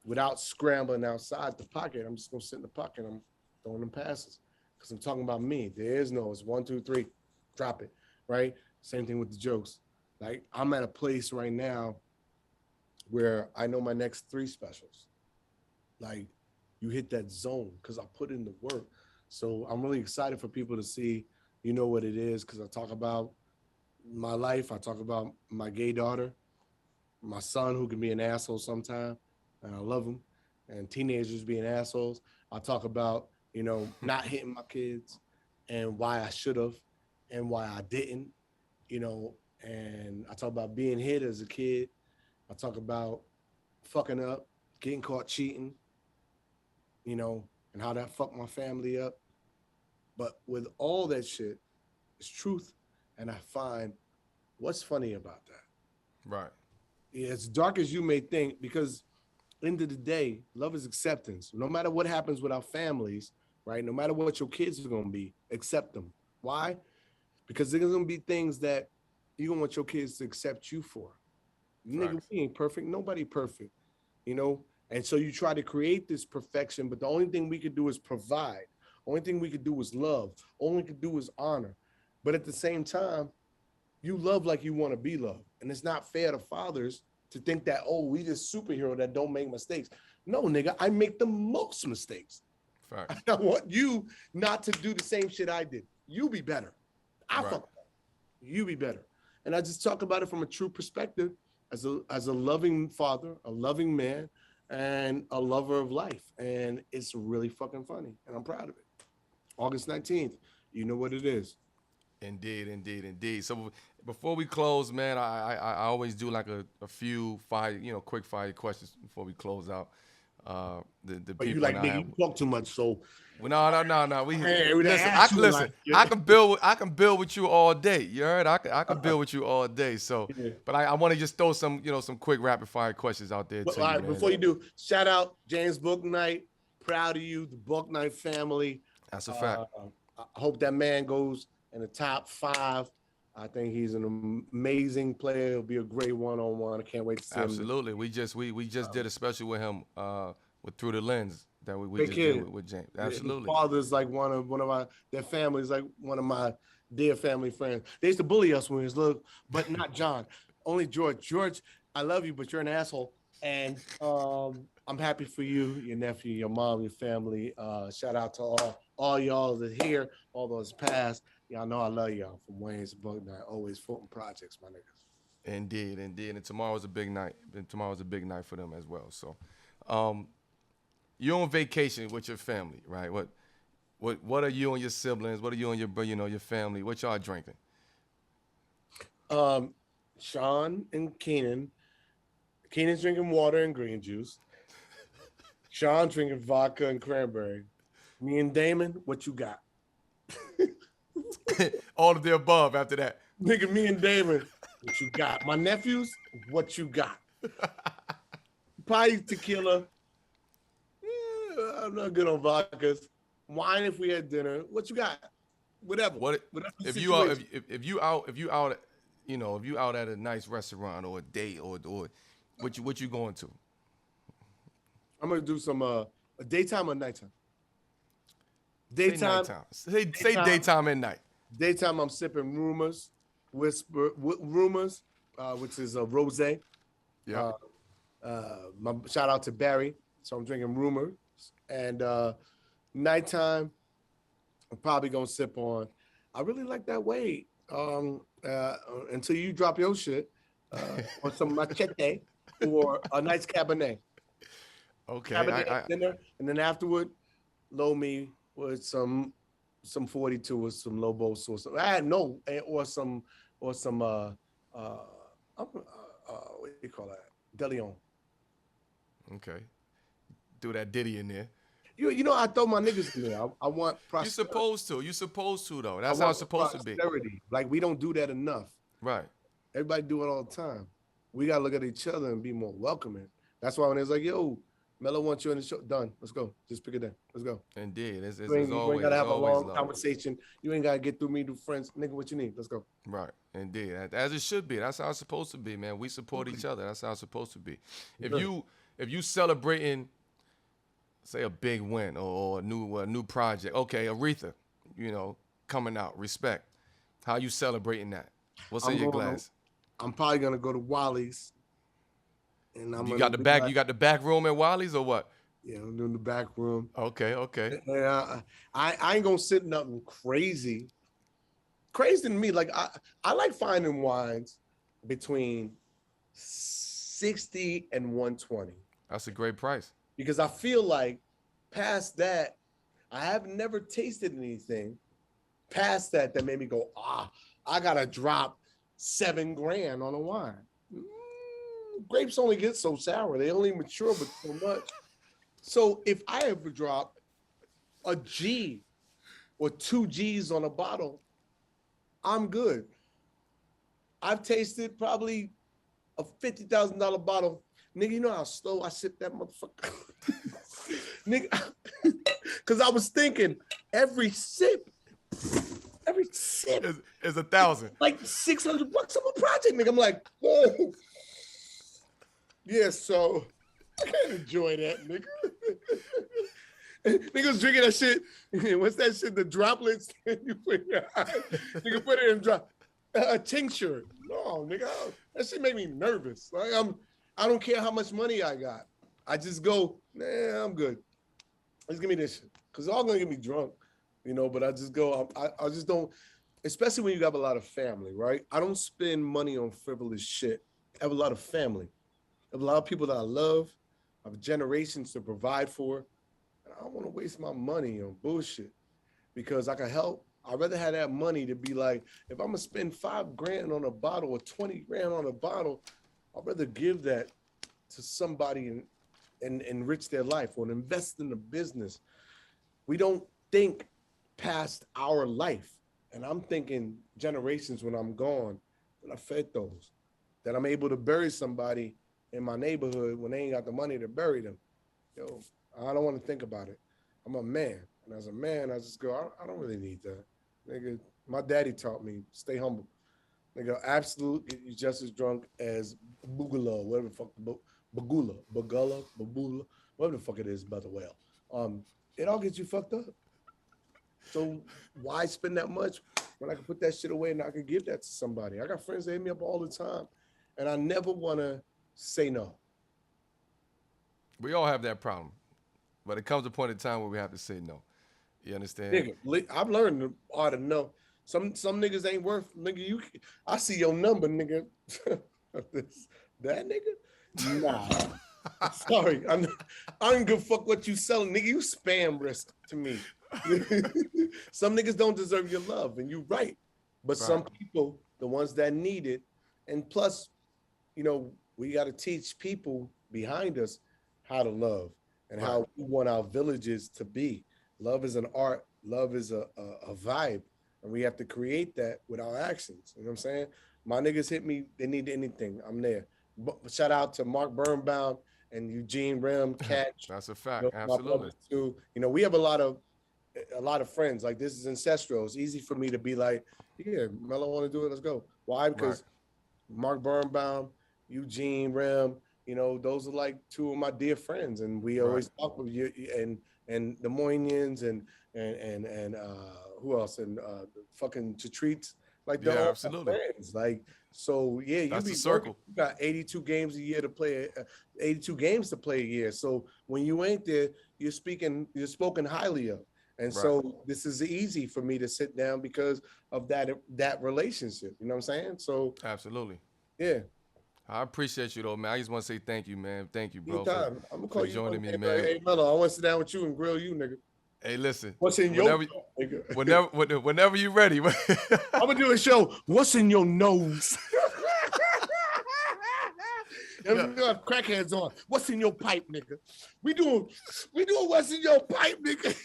without scrambling outside the pocket. I'm just gonna sit in the pocket. I'm throwing them passes because I'm talking about me. It's 1, 2, 3, drop it, right? Same thing with the jokes. Like, I'm at a place right now where I know my next 3 specials. Like, you hit that zone because I put in the work. So I'm really excited for people to see, what it is, because I talk about my life. I talk about my gay daughter, my son who can be an asshole sometime, and I love him, and teenagers being assholes. I talk about, not hitting my kids and why I should have and why I didn't, and I talk about being hit as a kid. I talk about fucking up, getting caught cheating, and how that fucked my family up. But with all that shit, it's truth. And I find what's funny about that. Right. Yeah, as dark as you may think, because end of the day, love is acceptance. No matter what happens with our families, right? No matter what your kids are going to be, accept them. Why? Because there's going to be things that you're going to want your kids to accept you for. Nigga, we ain't perfect. Nobody perfect, And so you try to create this perfection, but the only thing we could do is provide. Only thing we could do is love. Only we could do is honor. But at the same time, you love like you want to be loved. And it's not fair to fathers to think that, we just superhero that don't make mistakes. No, nigga, I make the most mistakes. Facts. I want you not to do the same shit I did. You be better. I fuck up. You be better. And I just talk about it from a true perspective as a loving father, a loving man, and a lover of life. And it's really fucking funny. And I'm proud of it. August 19th. You know what it is. Indeed, indeed, indeed. So before we close, man, I always do like a few quick fire questions before we close out. The But you people like, and I nigga, have. you talk too much. So, Well, no. We man, listen. ask you a Listen. lot. I can build with you all day. You heard? I can build with you all day. So, Yeah. but I want to just throw some some quick rapid fire questions out there But, to all you, right, man. before you do, shout out James Book Knight. Proud of you, the Book Knight family. That's a fact. I hope that man goes in the top 5. I think he's an amazing player. He'll be a great one-on-one. I can't wait to see him. Absolutely. We just did a special with him with Through the Lens that we Great just kid. did with James. Absolutely. His father's like one of my, their family's like one of my dear family friends. They used to bully us when we was little, but not John. Only George. George, I love you, but you're an asshole. And I'm happy for you, your nephew, your mom, your family. Shout out to all y'all that here, all those past. Y'all know I love y'all from Wayans Book Night. Always Fulton Projects, my niggas. Indeed. And tomorrow's a big night. And tomorrow's a big night for them as well. So, you're on vacation with your family, right? What are you and your siblings? What are you and your family? What y'all drinking? Sean and Keenan. Keenan's drinking water and green juice. Sean drinking vodka and cranberry. Me and Damon, what you got? All of the above after that. Nigga, me and Damon, what you got? My nephews, what you got? Probably tequila. I'm not good on vodkas. Wine if we had dinner. What you got? Whatever. Whatever the if you out situation. if you out at a nice restaurant or a date or what you going to? I'm gonna do some a daytime or nighttime. Say Daytime. nighttime. Say daytime and night. Daytime, I'm sipping rumors, which is a rosé. Yeah. My shout out to Barry. So I'm drinking rumors. And nighttime, I'm probably gonna sip on. I really like that Wade. Until you drop your shit, or some machete, or a nice Cabernet. Okay. Cabernet dinner, and then afterward, load me with some 42 or some Lobos or some. Or some what do you call that? DeLeon. Okay. Do that Diddy in there. You know I throw my niggas in there. I want prosperity. You supposed to though. That's how it's supposed to be. Like we don't do that enough. Right. Everybody do it all the time. We gotta look at each other and be more welcoming. That's why when it's like, yo, Melo wants you in the show. Done. Let's go. Just pick it up. Let's go. Indeed. It's You ain't always gotta have a long love. conversation. You ain't gotta get through me to friends. Nigga, what you need? Let's go. Right. Indeed. As it should be. That's how it's supposed to be, man. We support each other. That's how it's supposed to be. If you celebrating, say, a big win or a new project, okay, Aretha, coming out, respect. How you celebrating that? What's in your glass? I'm probably gonna go to Wally's. And You got the back room at Wally's or what? Yeah, I'm doing the back room. Okay. And I ain't gonna sit nothing crazy. Crazy to me, like I like finding wines between 60 and 120. That's a great price. Because I feel like past that, I have never tasted anything past that made me go, I gotta drop $7,000 on a wine. Grapes only get so sour. They only mature but so much. So if I ever drop a G or 2 G's on a bottle, I'm good. I've tasted probably a $50,000 bottle. Nigga, you know how slow I sip that motherfucker? Nigga, because I was thinking every sip is 1,000. Like $600 on a project, nigga. I'm like, whoa. Yeah, so I can't enjoy that, nigga. Niggas drinking that shit. What's that shit? The droplets you put in your eye. Nigga put it in a tincture. No, nigga, that shit make me nervous. Like I don't care how much money I got. I just go, nah, I'm good. Just give me this shit. Cause it's all gonna get me drunk, but I just go, I just don't, especially when you have a lot of family, right? I don't spend money on frivolous shit. I have a lot of family. I have a lot of people that I love, of generations to provide for. And I don't want to waste my money on bullshit because I can help. I'd rather have that money to be like, if I'm gonna spend $5 grand on a bottle or 20 grand on a bottle, I'd rather give that to somebody and enrich their life or invest in a business. We don't think past our life. And I'm thinking generations when I'm gone, that I fed those, that I'm able to bury somebody in my neighborhood when they ain't got the money to bury them. Yo, I don't want to think about it. I'm a man. And as a man, I just go, I don't really need that. Nigga, my daddy taught me, stay humble. Nigga, absolute, you're just as drunk as Bugula, whatever the fuck, Bagula, whatever the fuck it is about the whale. It all gets you fucked up. So why spend that much when I can put that shit away and I can give that to somebody? I got friends that hit me up all the time, and I never want to say no. We all have that problem, but it comes a point in time where we have to say no. You understand? Nigga, I've learned the art of no. Some niggas ain't worth, nigga, I see your number, nigga. That nigga? Nah. Sorry, I don't give a fuck what you selling, nigga. You spam risk to me. Some niggas don't deserve your love, and you're right. But some people, the ones that need it, and plus, you know, we got to teach people behind us how to love and how we want our villages to be. Love is an art. Love is a vibe, and we have to create that with our actions. You know what I'm saying? My niggas hit me. They need anything. I'm there. But shout out to Mark Birnbaum and Eugene Rim, Catch. That's a fact. You know, Absolutely. too. You know, we have a lot of friends. Like, this is ancestral. It's easy for me to be like, yeah, Melo want to do it. Let's go. Why? Because Mark Birnbaum, Eugene Rim, you know, those are like two of my dear friends, and we always talk with you and the Moynians and who else and the fucking Chatreats. Like, they're all absolutely. friends. Like, so yeah, That's you the be circle. You got 82 games a year to play, 82 games to play a year. So when you ain't there, you're spoken highly of. And so this is easy for me to sit down because of that relationship. You know what I'm saying? So Absolutely. yeah. I appreciate you though, man. I just want to say thank you, man. Thank you, bro, Anytime. I'm gonna call you joining me, like, man. hey, Melo, I want to sit down with you and grill you, nigga. Hey, listen. What's in your nigga? Whenever you're ready. I'm gonna do a show. What's in your nose? We have crackheads on. What's in your pipe, nigga? We doing what's in your pipe, nigga.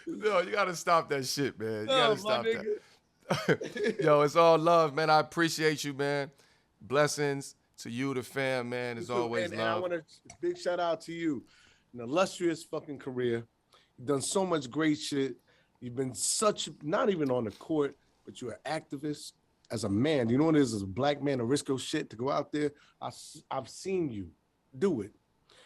Yo, you gotta stop that shit, man. You gotta stop that. Yo, it's all love, man. I appreciate you, man. Blessings to you, the fam, man. As always, and love. I want a big shout out to you. An illustrious fucking career. You've done so much great shit. You've been not even on the court, but you're an activist as a man. You know what it is as a black man to risk your shit to go out there? I've seen you do it.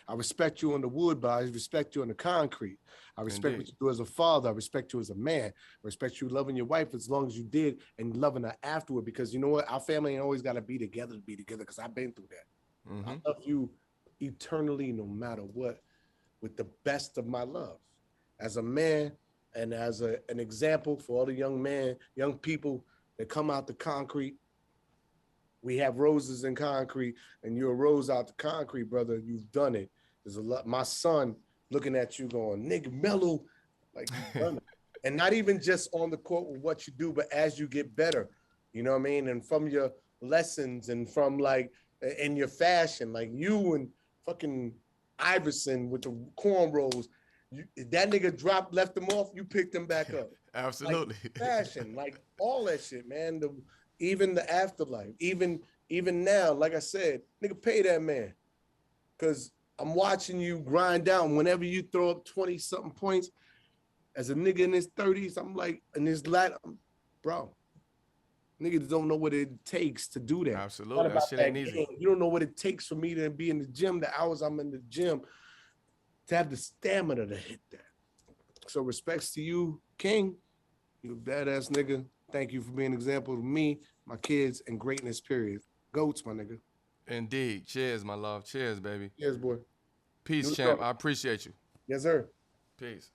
I respect you on the wood, but I respect you on the concrete. I respect what you do as a father. I respect you as a man. I respect you loving your wife as long as you did and loving her afterward, because you know what? Our family ain't always got to be together because I've been through that. Mm-hmm. I love you eternally, no matter what, with the best of my love. As a man and as an example for all the young people that come out the concrete. We have roses in concrete, and you're a rose out the concrete, brother. You've done it. There's a lot. My son looking at you going, nigga, Melo, like, you've done it. And not even just on the court with what you do, but as you get better, you know what I mean? And from your lessons and from like in your fashion, like you and fucking Iverson with the cornrows, that nigga left them off, you picked them back up. Absolutely. Like fashion, like all that shit, man. Even the afterlife, even now, like I said, nigga, pay that man. Cause I'm watching you grind down. Whenever you throw up 20-something points, as a nigga in his 30s, I'm like, in his bro, niggas don't know what it takes to do that. Absolutely, that shit ain't easy. You don't know what it takes for me to be in the gym, the hours I'm in the gym, to have the stamina to hit that. So respects to you, King. You a badass nigga. Thank you for being an example to me, my kids, and greatness, period. Goats, my nigga. Indeed. Cheers, my love. Cheers, baby. Cheers, boy. Peace, champ. I appreciate you. Yes, sir. Peace.